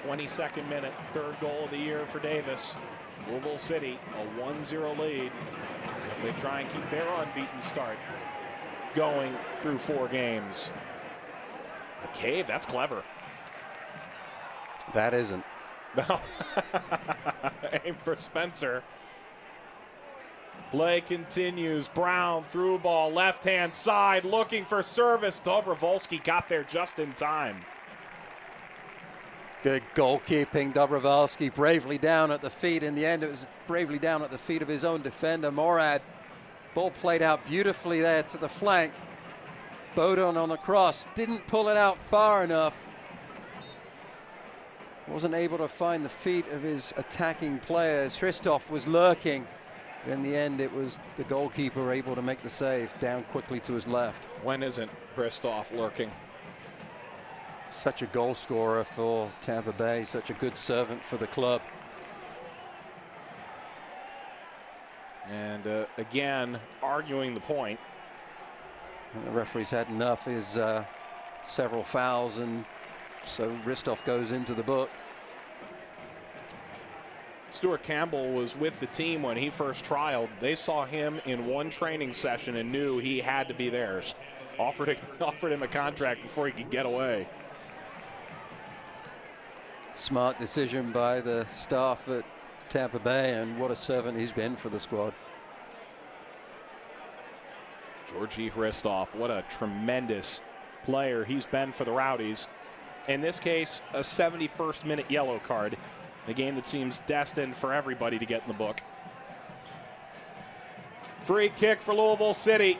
22nd minute, third goal of the year for Davis. Louisville City, a 1-0 lead as they try and keep their unbeaten start going through 4 games. McCabe, that's clever. That isn't. No. Aim for Spencer. Play continues. Brown through ball, left-hand side, looking for service. Dobrovolsky got there just in time. Good goalkeeping. Dobrovolsky bravely down at the feet. In the end, it was bravely down at the feet of his own defender, Morad. Ball played out beautifully there to the flank. Bodon on the cross. Didn't pull it out far enough. Wasn't able to find the feet of his attacking players. Hristoff was lurking. In the end, it was the goalkeeper able to make the save down quickly to his left. When isn't Hristoff lurking? Such a goal scorer for Tampa Bay, such a good servant for the club. And again, arguing the point. And the referee's had enough. Is several fouls, and so Hristoff goes into the book. Stuart Campbell was with the team when he first trialed. They saw him in one training session and knew he had to be theirs. Offered him a contract before he could get away. Smart decision by the staff at Tampa Bay, and what a servant he's been for the squad. Georgi Hristoff, what a tremendous player he's been for the Rowdies. In this case, a 71st minute yellow card. A game that seems destined for everybody to get in the book. Free kick for Louisville City.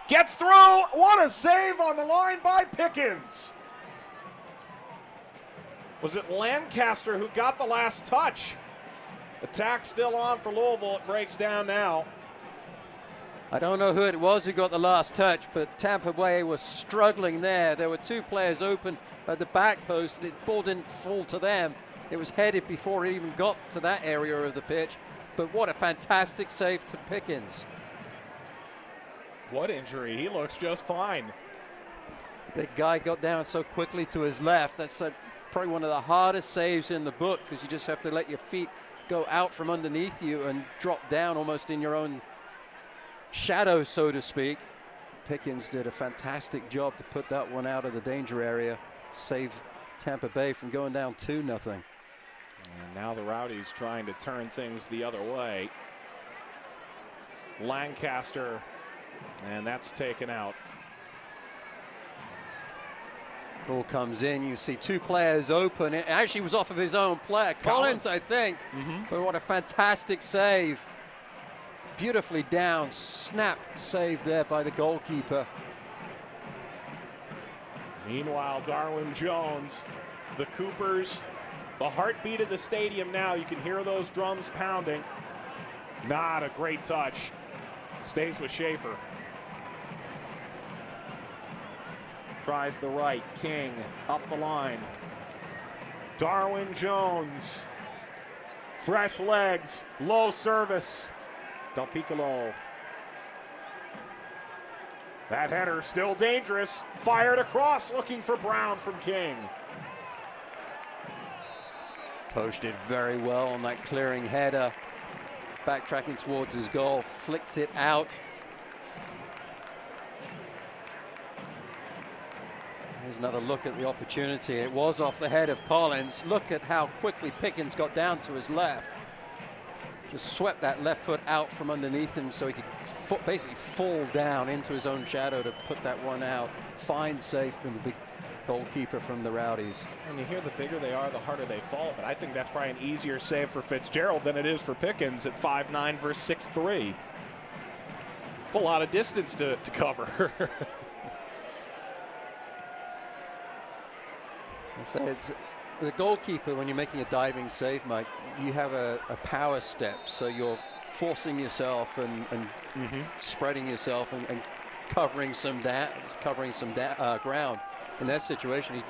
Gets through. What a save on the line by Pickens. Was it Lancaster who got the last touch? Attack still on for Louisville. It breaks down now. I don't know who it was who got the last touch, but Tampa Bay was struggling there. There were two players open at the back post, and the ball didn't fall to them. It was headed before it even got to that area of the pitch. But what a fantastic save to Pickens. What injury? He looks just fine. Big guy got down so quickly to his left. That's probably one of the hardest saves in the book, because you just have to let your feet go out from underneath you and drop down almost in your own shadow, so to speak. Pickens did a fantastic job to put that one out of the danger area, save Tampa Bay from going down 2-0. And now the Rowdies trying to turn things the other way. Lancaster, and that's taken out. Ball comes in, you see two players open. It actually was off of his own player, Collins, I think. But what a fantastic save. Beautifully down, snap save there by the goalkeeper. Meanwhile, Darwin Jones, the Coopers, the heartbeat of the stadium now. You can hear those drums pounding. Not a great touch. Stays with Shafer. Tries the right. King up the line. Darwin Jones. Fresh legs. Low service. Del Piccolo. That header still dangerous. Fired across, looking for Brown from King. Posh did very well on that clearing header. Backtracking towards his goal, flicks it out. Here's another look at the opportunity. It was off the head of Collins. Look at how quickly Pickens got down to his left. Just swept that left foot out from underneath him so he could basically fall down into his own shadow to put that one out. Fine save from the big goalkeeper from the Rowdies. And you hear the bigger they are, the harder they fall. But I think that's probably an easier save for Fitzgerald than it is for Pickens at 5'9" versus 6'3". It's a lot of distance to cover. So it's the goalkeeper, when you're making a diving save, Mike, you have a power step, so you're forcing yourself and spreading yourself and covering some ground. In that situation,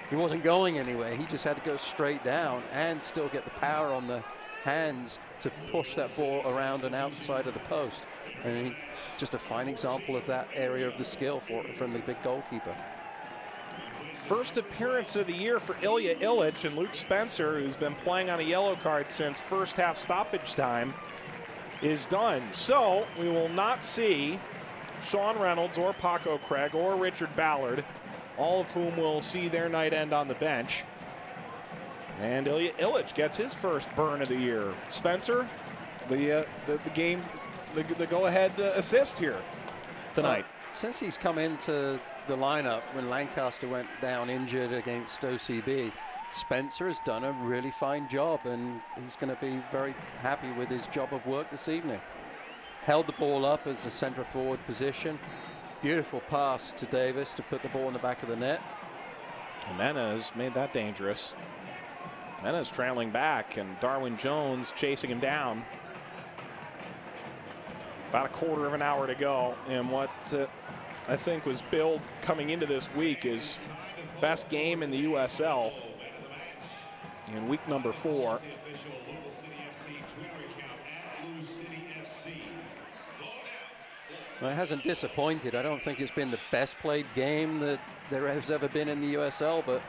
he wasn't going anywhere. He just had to go straight down and still get the power on the hands to push that ball around and outside of the post. And just a fine example of that area of the skill from the big goalkeeper. First appearance of the year for Ilya Illich, and Luke Spencer, who's been playing on a yellow card since first half stoppage time, is done. So we will not see Sean Reynolds or Paco Craig or Richard Ballard, all of whom will see their night end on the bench. And Ilya Illich gets his first burn of the year. Spencer, the go-ahead assist here tonight. Since he's come into the lineup when Lancaster went down injured against OCB, Spencer has done a really fine job, and he's going to be very happy with his job of work this evening. Held the ball up as a centre forward position. Beautiful pass to Davis to put the ball in the back of the net. And Mena's made that dangerous. Mena's trailing back, and Darwin Jones chasing him down. About a quarter of an hour to go, and what I think was billed coming into this week is best game in the USL in week number 4. Well, it hasn't disappointed. I don't think it's been the best played game that there has ever been in the USL, but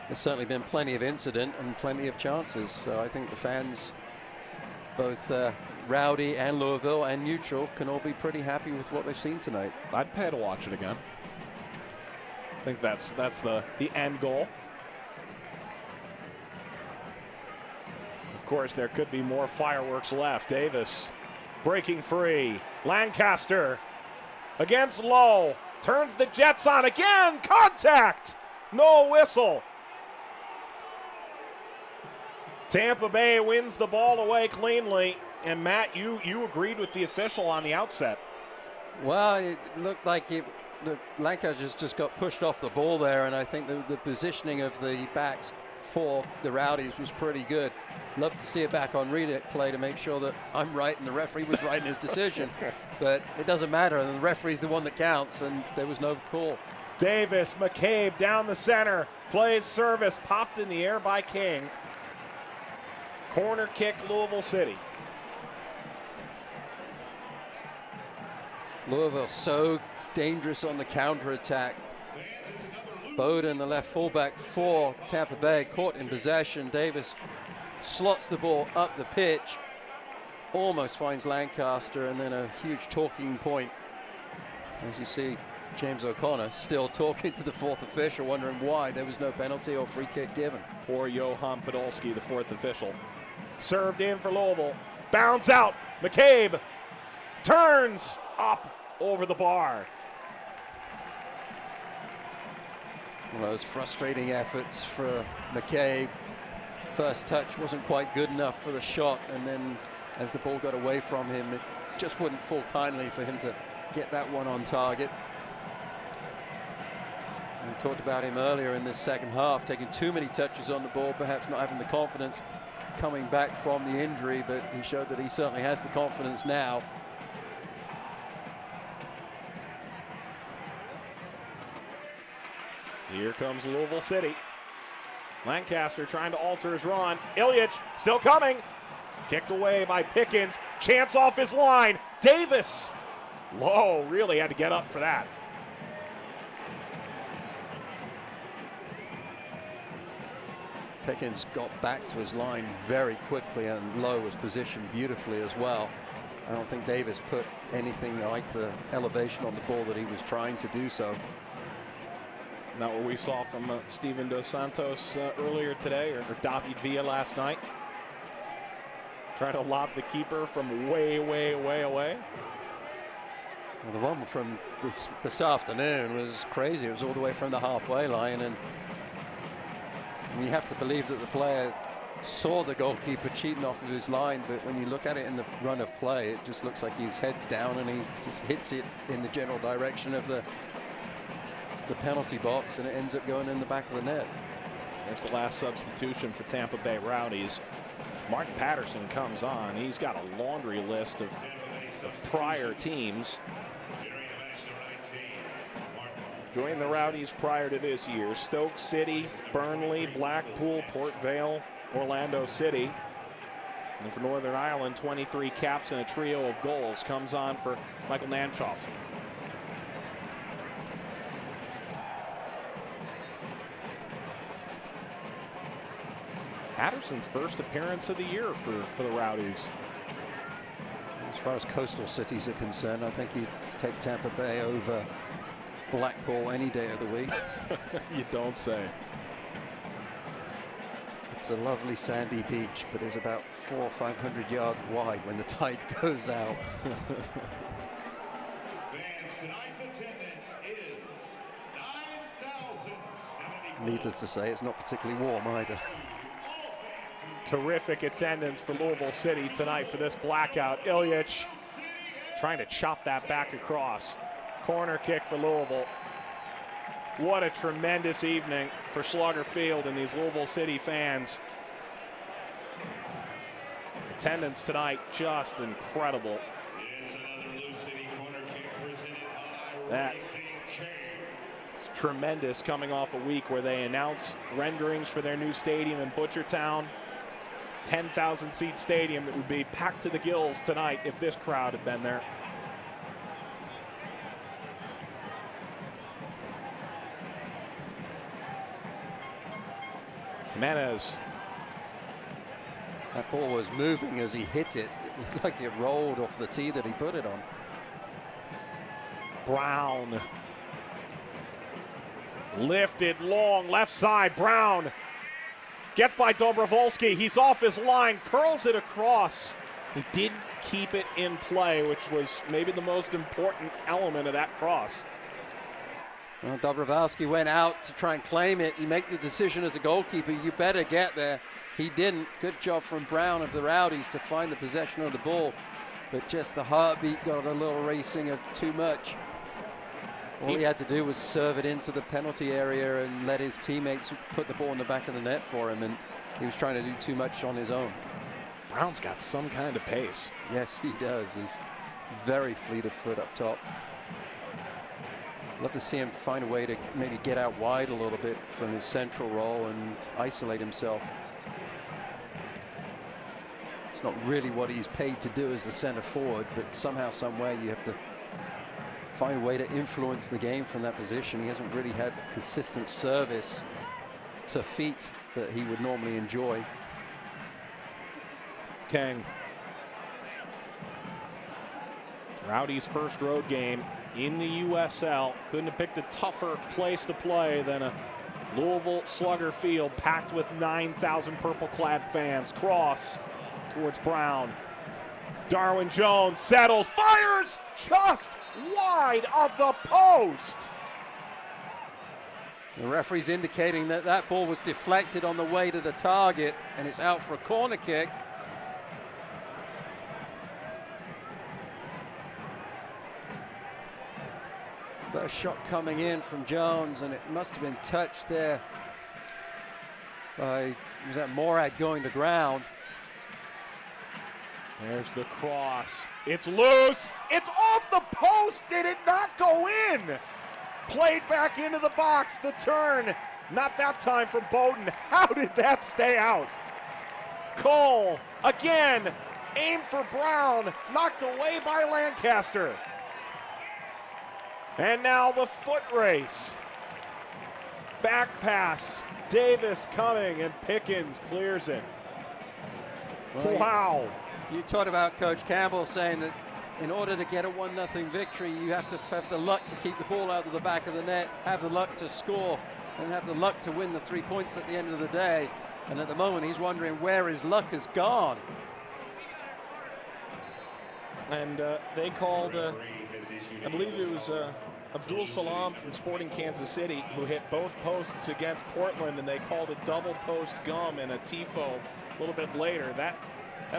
there's certainly been plenty of incident and plenty of chances. So I think the fans, both Rowdy and Louisville and neutral, can all be pretty happy with what they've seen tonight. I'd pay to watch it again. I think that's the end goal. Of course, there could be more fireworks left. Davis breaking free. Lancaster against Lowe. Turns the Jets on again. Contact. No whistle. Tampa Bay wins the ball away cleanly. And Matt, you agreed with the official on the outset. Well, it looked like Lancaster just got pushed off the ball there, and I think the positioning of the backs for the Rowdies was pretty good. Love to see it back on replay to make sure that I'm right and the referee was right in his decision. But it doesn't matter, and the referee's the one that counts, and there was no call. Davis, McCabe down the center, plays service, popped in the air by King. Corner kick, Louisville City. Louisville so dangerous on the counterattack. Bowden, the left fullback for Tampa Bay, caught in possession. Davis slots the ball up the pitch, almost finds Lancaster, and then a huge talking point. As you see, James O'Connor still talking to the fourth official, wondering why there was no penalty or free kick given. Poor Johan Podolski, the fourth official. Served in for Louisville. Bounce out. McCabe turns up over the bar. One of those frustrating efforts for McCabe. First touch wasn't quite good enough for the shot, and then as the ball got away from him, it just wouldn't fall kindly for him to get that one on target. We talked about him earlier in this second half, taking too many touches on the ball, perhaps not having the confidence coming back from the injury, but he showed that he certainly has the confidence now. Here comes Louisville City. Lancaster trying to alter his run. Ilyich still coming. Kicked away by Pickens. Chance off his line. Davis. Lowe really had to get up for that. Pickens got back to his line very quickly, and Lowe was positioned beautifully as well. I don't think Davis put anything like the elevation on the ball that he was trying to do so. Not what we saw from Steven Dos Santos earlier today, or David Villa last night. Trying to lob the keeper from way, way, way away. Well, the one from this afternoon was crazy. It was all the way from the halfway line, and you have to believe that the player saw the goalkeeper cheating off of his line, but when you look at it in the run of play, it just looks like his head's down and he just hits it in the general direction of the penalty box, and it ends up going in the back of the net. There's the last substitution for Tampa Bay Rowdies. Martin Patterson comes on. He's got a laundry list of prior teams. Joined the Rowdies prior to this year: Stoke City, Burnley, Blackpool, Port Vale, Orlando City. And for Northern Ireland, 23 caps and a trio of goals. Comes on for Michael Nanchoff. Patterson's first appearance of the year for the Rowdies. As far as coastal cities are concerned, I think you take Tampa Bay over Blackpool any day of the week. You don't say. It's a lovely sandy beach, but it's about 400 or 500 yards wide when the tide goes out. Tonight's attendance is 9,070. Needless to say, it's not particularly warm either. Terrific attendance for Louisville City tonight for this blackout. Ilyich trying to chop that back across. Corner kick for Louisville. What a tremendous evening for Slaughter Field and these Louisville City fans. Attendance tonight just incredible. That is tremendous, coming off a week where they announced renderings for their new stadium in Butchertown. 10,000 seat stadium that would be packed to the gills tonight if this crowd had been there. Jimenez. That ball was moving as he hit it. It looked like it rolled off the tee that he put it on. Brown. Lifted long left side. Brown gets by Dobrovolsky. He's off his line, curls it across. He did keep it in play, which was maybe the most important element of that cross. Well, Dobrovolsky went out to try and claim it. You make the decision as a goalkeeper, you better get there. He didn't. Good job from Brown of the Rowdies to find the possession of the ball, but just the heartbeat got a little racing of too much. All he had to do was serve it into the penalty area and let his teammates put the ball in the back of the net for him, and he was trying to do too much on his own. Brown's got some kind of pace. Yes, he does. He's very fleet of foot up top. Love to see him find a way to maybe get out wide a little bit from his central role and isolate himself. It's not really what he's paid to do as the center forward, but somehow, some way, you have to find a way to influence the game from that position. He hasn't really had consistent service to feet that he would normally enjoy. King. Rowdies' first road game in the USL. Couldn't have picked a tougher place to play than a Louisville Slugger Field packed with 9,000 purple-clad fans. Cross towards Brown. Darwin Jones settles, fires just wide of the post. The referee's indicating that that ball was deflected on the way to the target, and it's out for a corner kick. First shot coming in from Jones, and it must have been touched there by, was that Morad going to ground? There's the cross. It's loose. It's off the post. Did it not go in? Played back into the box. The turn. Not that time from Bowden. How did that stay out? Cole again. Aimed for Brown. Knocked away by Lancaster. And now the foot race. Back pass. Davis coming, and Pickens clears it. Well, wow. You talked about Coach Campbell saying that in order to get a 1-0 victory, you have to have the luck to keep the ball out of the back of the net, have the luck to score, and have the luck to win the 3 points at the end of the day. And at the moment, he's wondering where his luck has gone. And they called, I believe it was Abdul Salam from Sporting Kansas City, who hit both posts against Portland, and they called it double post gum and a tifo a little bit later. That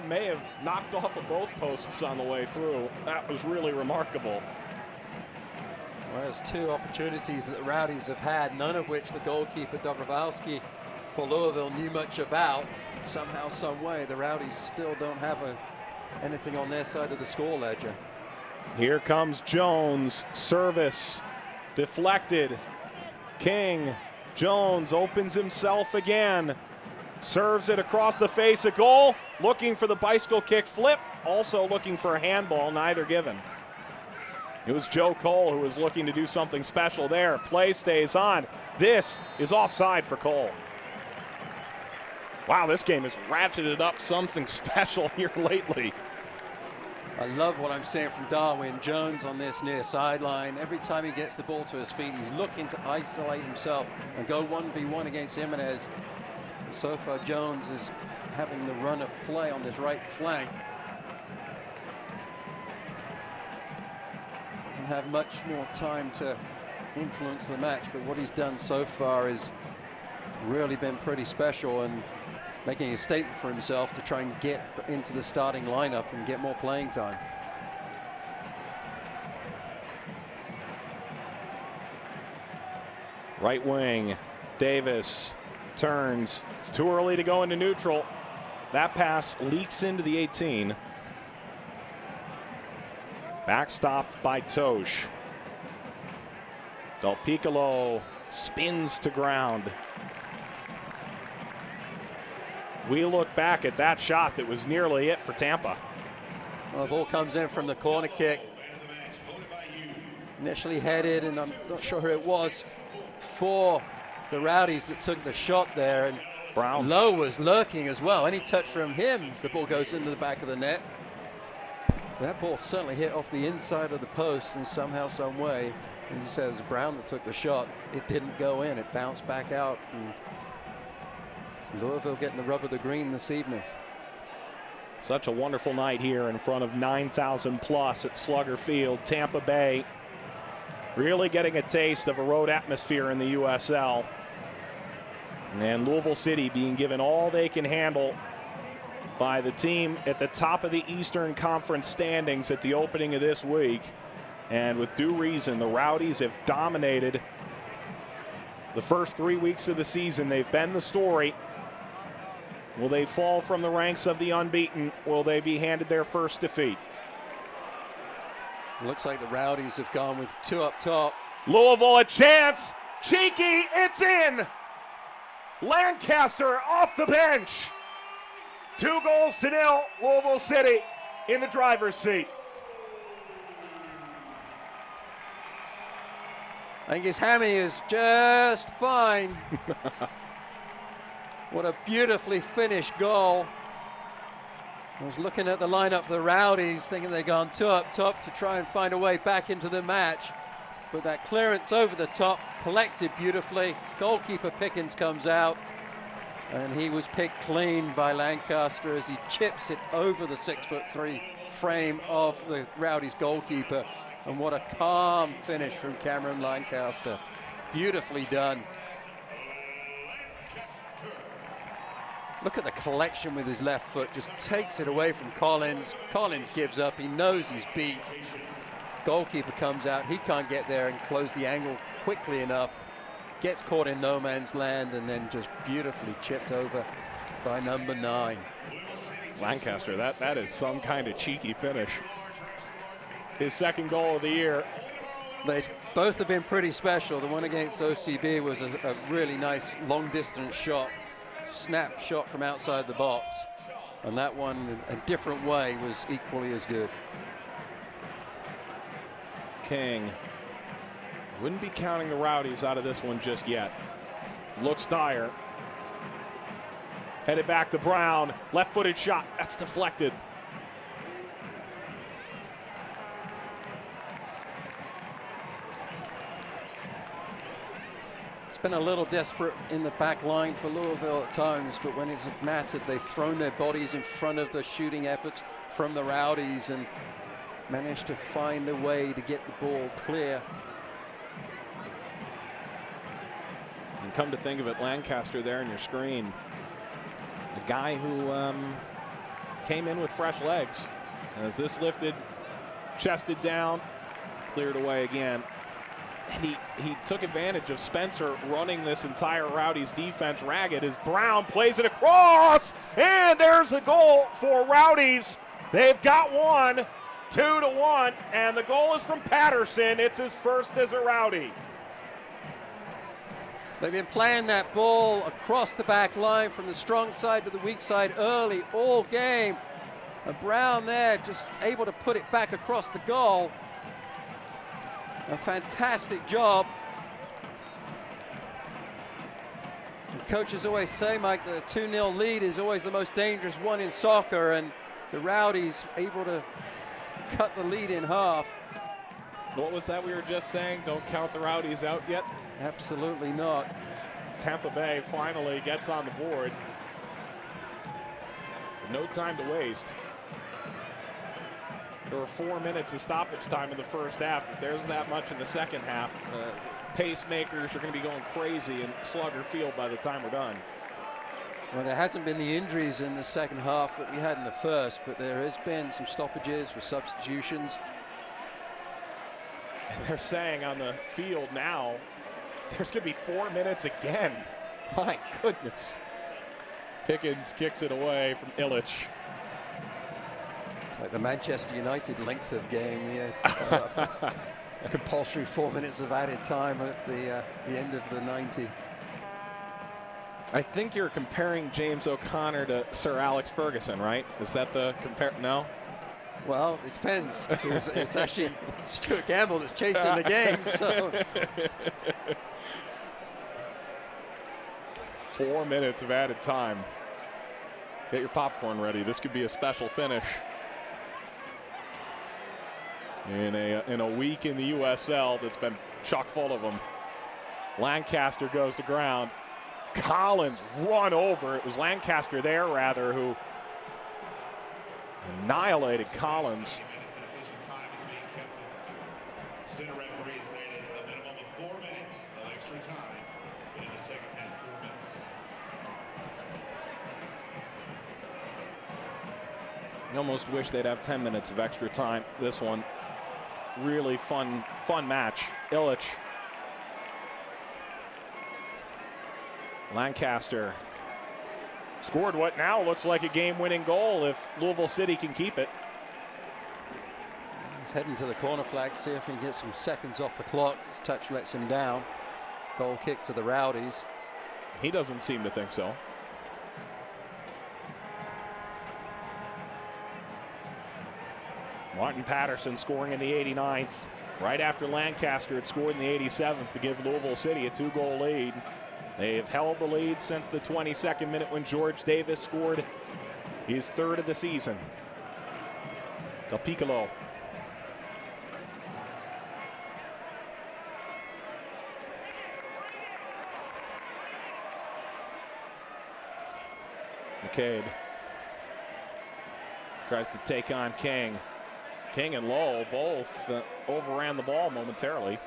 may have knocked off of both posts on the way through. That was really remarkable. Well, there's two opportunities that the Rowdies have had, none of which the goalkeeper Dobrovolsky for Louisville knew much about. Somehow, some way, the Rowdies still don't have anything on their side of the score ledger. Here comes Jones. Service deflected. King. Jones opens himself again. Serves it across the face. A goal. Looking for the bicycle kick flip. Also looking for a handball. Neither given. It was Joe Cole who was looking to do something special there. Play stays on. This is offside for Cole. Wow, this game has ratcheted up something special here lately. I love what I'm seeing from Darwin Jones on this near sideline. Every time he gets the ball to his feet, he's looking to isolate himself and go 1v1 against Jimenez. So far, Jones is having the run of play on this right flank. Doesn't have much more time to influence the match, but what he's done so far has really been pretty special and making a statement for himself to try and get into the starting lineup and get more playing time. Right wing, Davis turns. It's too early to go into neutral. That pass leaks into the 18. Backstopped by Tosh. Del Piccolo spins to ground. We look back at that shot that was nearly it for Tampa. Well, the ball comes in from the corner kick. Initially headed, and I'm not sure who it was, for the Rowdies that took the shot there. And Brown. Lowe was lurking as well. Any touch from him, the ball goes into the back of the net. That ball certainly hit off the inside of the post, and somehow, some way, and you said it was Brown that took the shot. It didn't go in. It bounced back out. And Louisville getting the rub of the green this evening. Such a wonderful night here in front of 9,000 plus at Slugger Field. Tampa Bay really getting a taste of a road atmosphere in the USL. And Louisville City being given all they can handle by the team at the top of the Eastern Conference standings at the opening of this week. And with due reason, the Rowdies have Will they fall from the ranks of the unbeaten? Will they be handed their first defeat? Looks like the Rowdies have gone with 2 up top. Louisville a chance. Cheeky, it's in. Lancaster off the bench. 2-0, Louisville City in the driver's seat. I think his hammy is just fine. What a beautifully finished goal. I was looking at the lineup for the Rowdies, thinking they'd gone 2 up top to try and find a way back into the match. But that clearance over the top, collected beautifully. Goalkeeper Pickens comes out, and he was picked clean by Lancaster as he chips it over the 6'3" frame of the Rowdies goalkeeper. And what a calm finish from Tamron Lancaster. Beautifully done. Look at the collection with his left foot, just takes it away from Collins. Collins gives up, he knows he's beat. Goalkeeper comes out, he can't get there and close the angle quickly enough. Gets caught in no man's land and then just beautifully chipped over by number 9. Lancaster, that is some kind of cheeky finish. His second goal of the year. They both have been pretty special. The one against OCB was a really nice long distance shot, snap shot from outside the box. And that one, in a different way, was equally as good. King wouldn't be counting the Rowdies out of this one just yet. Looks dire. Headed back to Brown. Left-footed shot. That's deflected. It's been a little desperate in the back line for Louisville at times, but when it's mattered, they've thrown their bodies in front of the shooting efforts from the Rowdies and managed to find a way to get the ball clear. And come to think of it, Lancaster there on your screen, a guy who came in with fresh legs. As this lifted, chested down, cleared away again. And he took advantage of Spencer running this entire Rowdies defense ragged as Brown plays it across, and there's a goal for Rowdies. They've got one, 2-1, and the goal is from Patterson. It's his first as a Rowdy. They've been playing that ball across the back line from the strong side to the weak side early all game. And Brown there just able to put it back across the goal. A fantastic job. And coaches always say, Mike, the 2-0 lead is always the most dangerous one in soccer, and the Rowdies able to cut the lead in half. What was that we were just saying? Don't count the Rowdies out yet? Absolutely not. Tampa Bay finally gets on the board. No time to waste. There were 4 minutes of stoppage time in the first half. If there's that much in the second half, pacemakers are going to be going crazy in Slugger Field by the time we're done. Well, there hasn't been the injuries in the second half that we had in the first, but there has been some stoppages with substitutions. And they're saying on the field now, there's going to be 4 minutes again. My goodness. Pickens kicks it away from Illich. It's like the Manchester United length of game. Compulsory 4 minutes of added time at the end of the 90. I think you're comparing James O'Connor to Sir Alex Ferguson, right? Is that the compare? No? Well, it depends. It's actually Stuart Campbell that's chasing the game. So 4 minutes of added time. Get your popcorn ready. This could be a special finish. In a week in the USL that's been chock full of them. Lancaster goes to ground. Collins run over. It was Lancaster there, rather, who annihilated Collins. Center referees rated a minimum of 4 minutes of extra time in the second half. 4 minutes. You almost wish they'd have 10 minutes of extra time. This one, really fun match. Illich. Lancaster Scored what now looks like a game-winning goal if Louisville City can keep it. He's heading to the corner flag, see if he can get some seconds off the clock. His touch lets him down. Goal kick to the Rowdies. He doesn't seem to think so. Martin Patterson scoring in the 89th. Right after Lancaster had scored in the 87th to give Louisville City a 2-goal lead. They've held the lead since the 22nd minute when George Davis scored his 3rd of the season. Del Piccolo. McCabe tries to take on King. King and Lowe both overran the ball momentarily.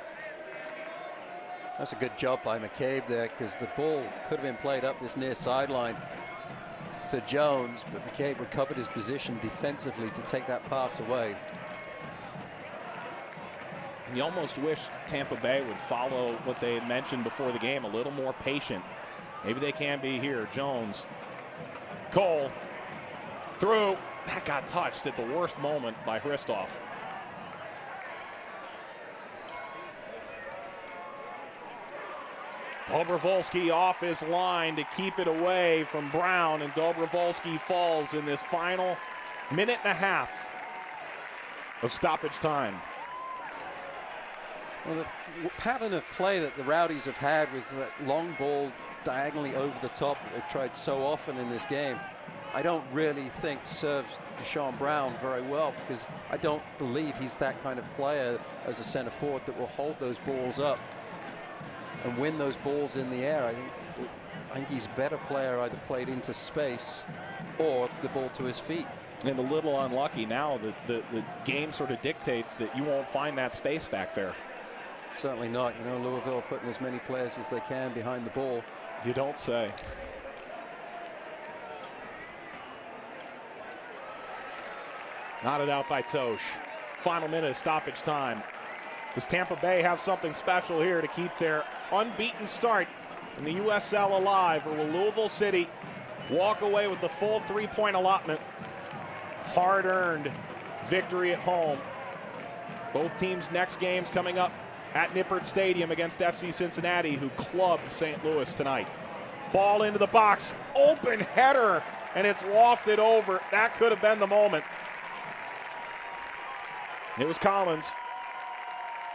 That's a good job by McCabe there, because the ball could have been played up this near sideline to Jones, but McCabe recovered his position defensively to take that pass away. You almost wish Tampa Bay would follow what they had mentioned before the game, a little more patient. Maybe they can be here. Jones. Cole. Through. That got touched at the worst moment by Hristoff. Dobrovolsky off his line to keep it away from Brown, and Dobrovolsky falls in this final minute and a half of stoppage time. Well, the pattern of play that the Rowdies have had with that long ball diagonally over the top that they've tried so often in this game, I don't really think serves Deshaun Brown very well, because I don't believe he's that kind of player as a center forward that will hold those balls up and win those balls in the air. I think he's a better player, either played into space or the ball to his feet. And a little unlucky now that the game sort of dictates that you won't find that space back there. Certainly not. You know, Louisville putting as many players as they can behind the ball. You don't say. Knotted out by Tosh. Final minute of stoppage time. Does Tampa Bay have something special here to keep their unbeaten start in the USL alive, or will Louisville City walk away with the full 3-point allotment? Hard-earned victory at home. Both teams' next games coming up at Nippert Stadium against FC Cincinnati, who clubbed St. Louis tonight. Ball into the box, open header, and it's lofted over. That could have been the moment. It was Collins.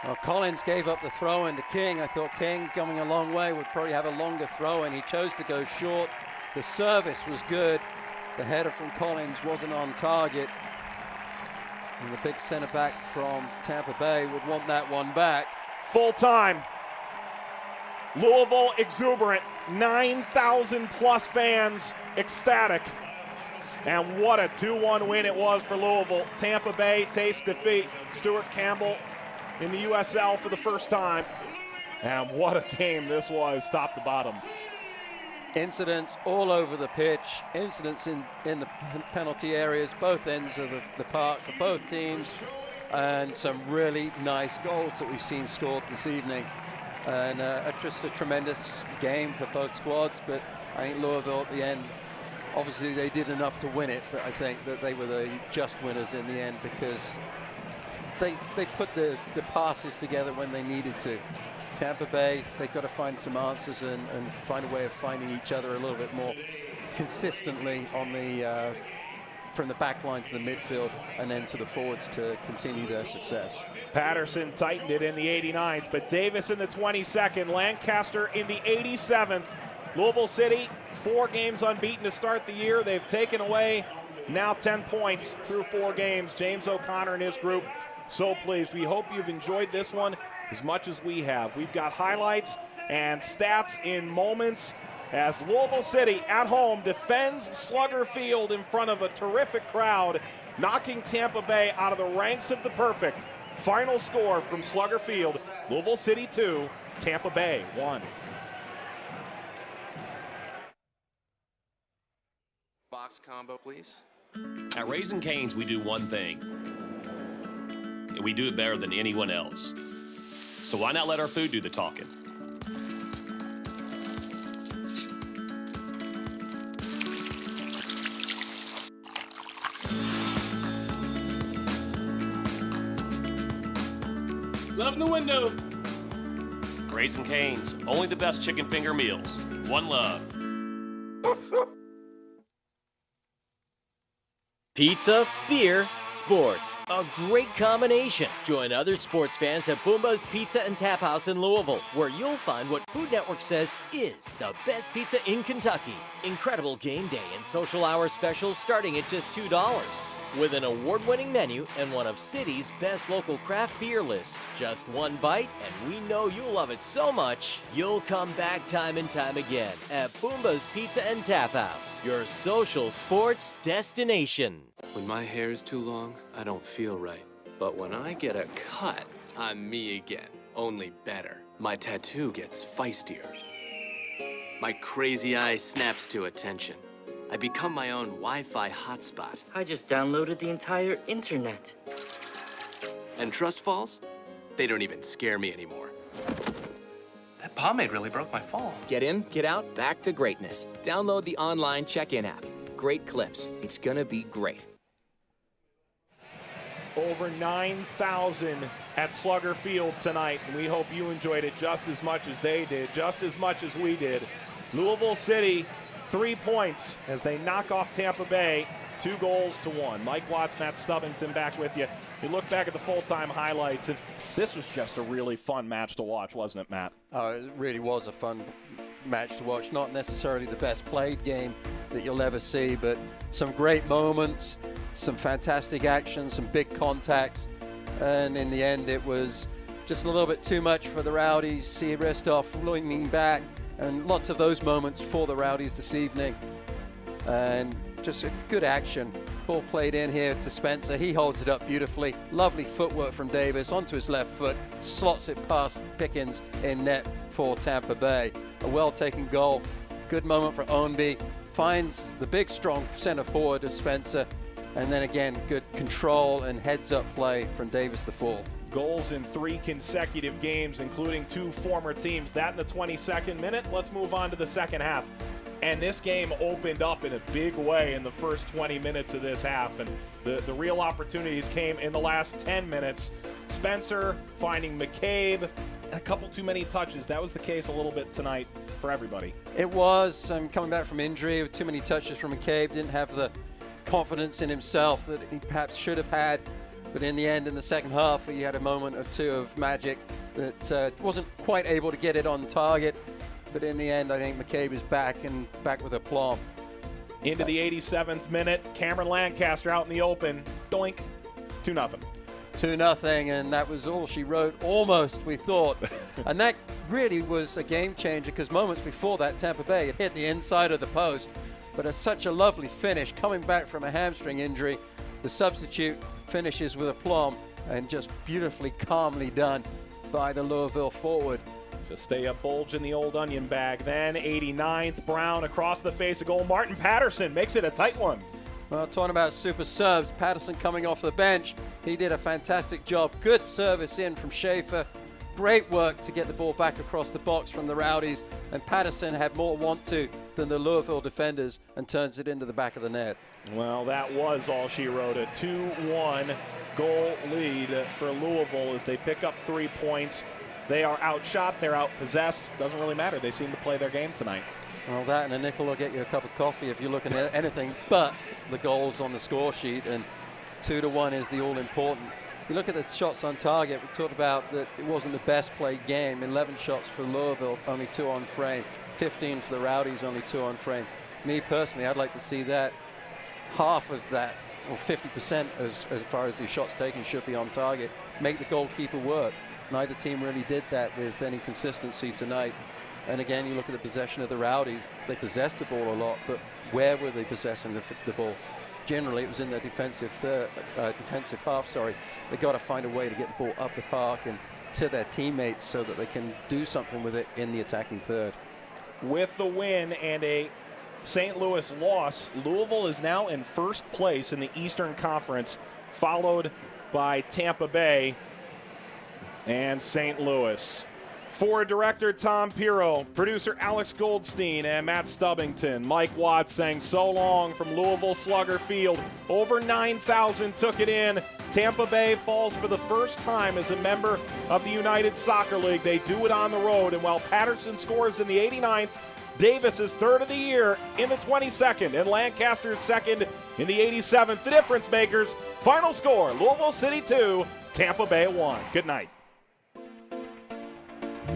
Well, Collins gave up the throw-in to King. I thought King, coming a long way, would probably have a longer throw-in. He chose to go short. The service was good. The header from Collins wasn't on target. And the big center back from Tampa Bay would want that one back. Full time. Louisville exuberant. 9,000 plus fans ecstatic. And what a 2-1 win it was for Louisville. Tampa Bay tastes defeat. Stuart Campbell in the USL for the first time. And what a game this was, top to bottom. Incidents all over the pitch, incidents in the penalty areas, both ends of the park for both teams, and some really nice goals that we've seen scored this evening. And just a tremendous game for both squads, but I think Louisville at the end, obviously they did enough to win it, but I think that they were the just winners in the end, because they put the passes together when they needed to. Tampa Bay, they've got to find some answers and find a way of finding each other a little bit more consistently on the from the back line to the midfield and then to the forwards to continue their success. Patterson tightened it in the 89th, but Davis in the 22nd, Lancaster in the 87th. Louisville City, 4 games unbeaten to start the year. They've taken away now 10 points through 4 games. James O'Connor and his group, so pleased. We hope you've enjoyed this one as much as we have. We've got highlights and stats in moments as Louisville City at home defends Slugger Field in front of a terrific crowd, knocking Tampa Bay out of the ranks of the perfect. Final score from Slugger Field, Louisville City 2, Tampa Bay 1. Box combo, please. At Raising Cane's, we do one thing, and we do it better than anyone else. So why not let our food do the talking? Love in the window. Raising Cane's, only the best chicken finger meals. One love. Pizza, beer, sports. A great combination. Join other sports fans at Boomba's Pizza and Tap House in Louisville, where you'll find what Food Network says is the best pizza in Kentucky. Incredible game day and social hour specials starting at just $2. With an award-winning menu and one of city's best local craft beer list. Just one bite, and we know you'll love it so much, you'll come back time and time again at Boomba's Pizza and Tap House, your social sports destination. When my hair is too long, I don't feel right. But when I get a cut, I'm me again, only better. My tattoo gets feistier. My crazy eye snaps to attention. I become my own Wi-Fi hotspot. I just downloaded the entire internet. And trust falls? They don't even scare me anymore. That pomade really broke my fall. Get in, get out, back to greatness. Download the online check-in app. Great clips. It's gonna be great. Over 9,000 at Slugger Field tonight, and we hope you enjoyed it just as much as they did, just as much as we did. Louisville City, 3 points as they knock off Tampa Bay, 2-1. Mike Watts, Matt Stubbington back with you. We look back at the full-time highlights, and this was just a really fun match to watch, wasn't it, Matt? Oh, it really was a fun match to watch. Not necessarily the best played game that you'll ever see, but some great moments, some fantastic action, some big contacts, and in the end it was just a little bit too much for the Rowdies. See Restov leaning back, and lots of those moments for the Rowdies this evening, and just a good action. Ball played in here to Spencer. He holds it up beautifully. Lovely footwork from Davis onto his left foot, slots it past Pickens in net for Tampa Bay. A well-taken goal. Good moment for Ownby. Finds the big, strong center forward of Spencer. And then again, good control and heads-up play from Davis the fourth. Goals in 3 consecutive games, including 2 former teams. That in the 22nd minute. Let's move on to the second half. And this game opened up in a big way in the first 20 minutes of this half. And the real opportunities came in the last 10 minutes. Spencer finding McCabe, and a couple too many touches. That was the case a little bit tonight for everybody. It was. Coming back from injury with too many touches from McCabe. Didn't have the confidence in himself that he perhaps should have had. But in the end, in the second half, he had a moment or two of magic that wasn't quite able to get it on target. But in the end, I think McCabe is back with aplomb. Into the 87th minute, Tamron Lancaster out in the open. Doink, 2-0. 2-0, and that was all she wrote, almost, we thought. And that really was a game changer, because moments before that, Tampa Bay had hit the inside of the post. But it's such a lovely finish, coming back from a hamstring injury. The substitute finishes with aplomb, and just beautifully, calmly done by the Louisville forward. Just stay up, bulge in the old onion bag. Then 89th, Brown across the face of goal. Martin Patterson makes it a tight one. Well, talking about super subs, Patterson coming off the bench. He did a fantastic job. Good service in from Shafer. Great work to get the ball back across the box from the Rowdies. And Patterson had more want to than the Louisville defenders and turns it into the back of the net. Well, that was all she wrote. A 2-1 goal lead for Louisville as they pick up 3 points. They are outshot, they're outpossessed. Doesn't really matter. They seem to play their game tonight. Well, that and a nickel will get you a cup of coffee if you're looking at anything but the goals on the score sheet. And 2-1 is the all-important. You look at the shots on target. We talked about that it wasn't the best played game. 11 shots for Louisville, only 2 on frame. 15 for the Rowdies, only 2 on frame. Me personally, I'd like to see that half of that, or 50% as far as the shots taken, should be on target. Make the goalkeeper work. Neither team really did that with any consistency tonight. And again, you look at the possession of the Rowdies. They possessed the ball a lot, but where were they possessing the ball? Generally, it was in their defensive half. They got to find a way to get the ball up the park and to their teammates so that they can do something with it in the attacking third. With the win and a St. Louis loss, Louisville is now in first place in the Eastern Conference, followed by Tampa Bay and St. Louis. For director Tom Pirro, producer Alex Goldstein, and Matt Stubbington, Mike Watts sang So Long from Louisville Slugger Field. Over 9,000 took it in. Tampa Bay falls for the first time as a member of the United Soccer League. They do it on the road, and while Patterson scores in the 89th, Davis is third of the year in the 22nd, and Lancaster is second in the 87th. The difference makers, final score, Louisville City 2, Tampa Bay 1. Good night.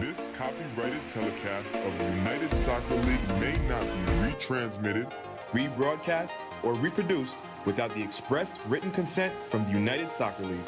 This copyrighted telecast of the United Soccer League may not be retransmitted, rebroadcast, or reproduced without the express written consent from the United Soccer League.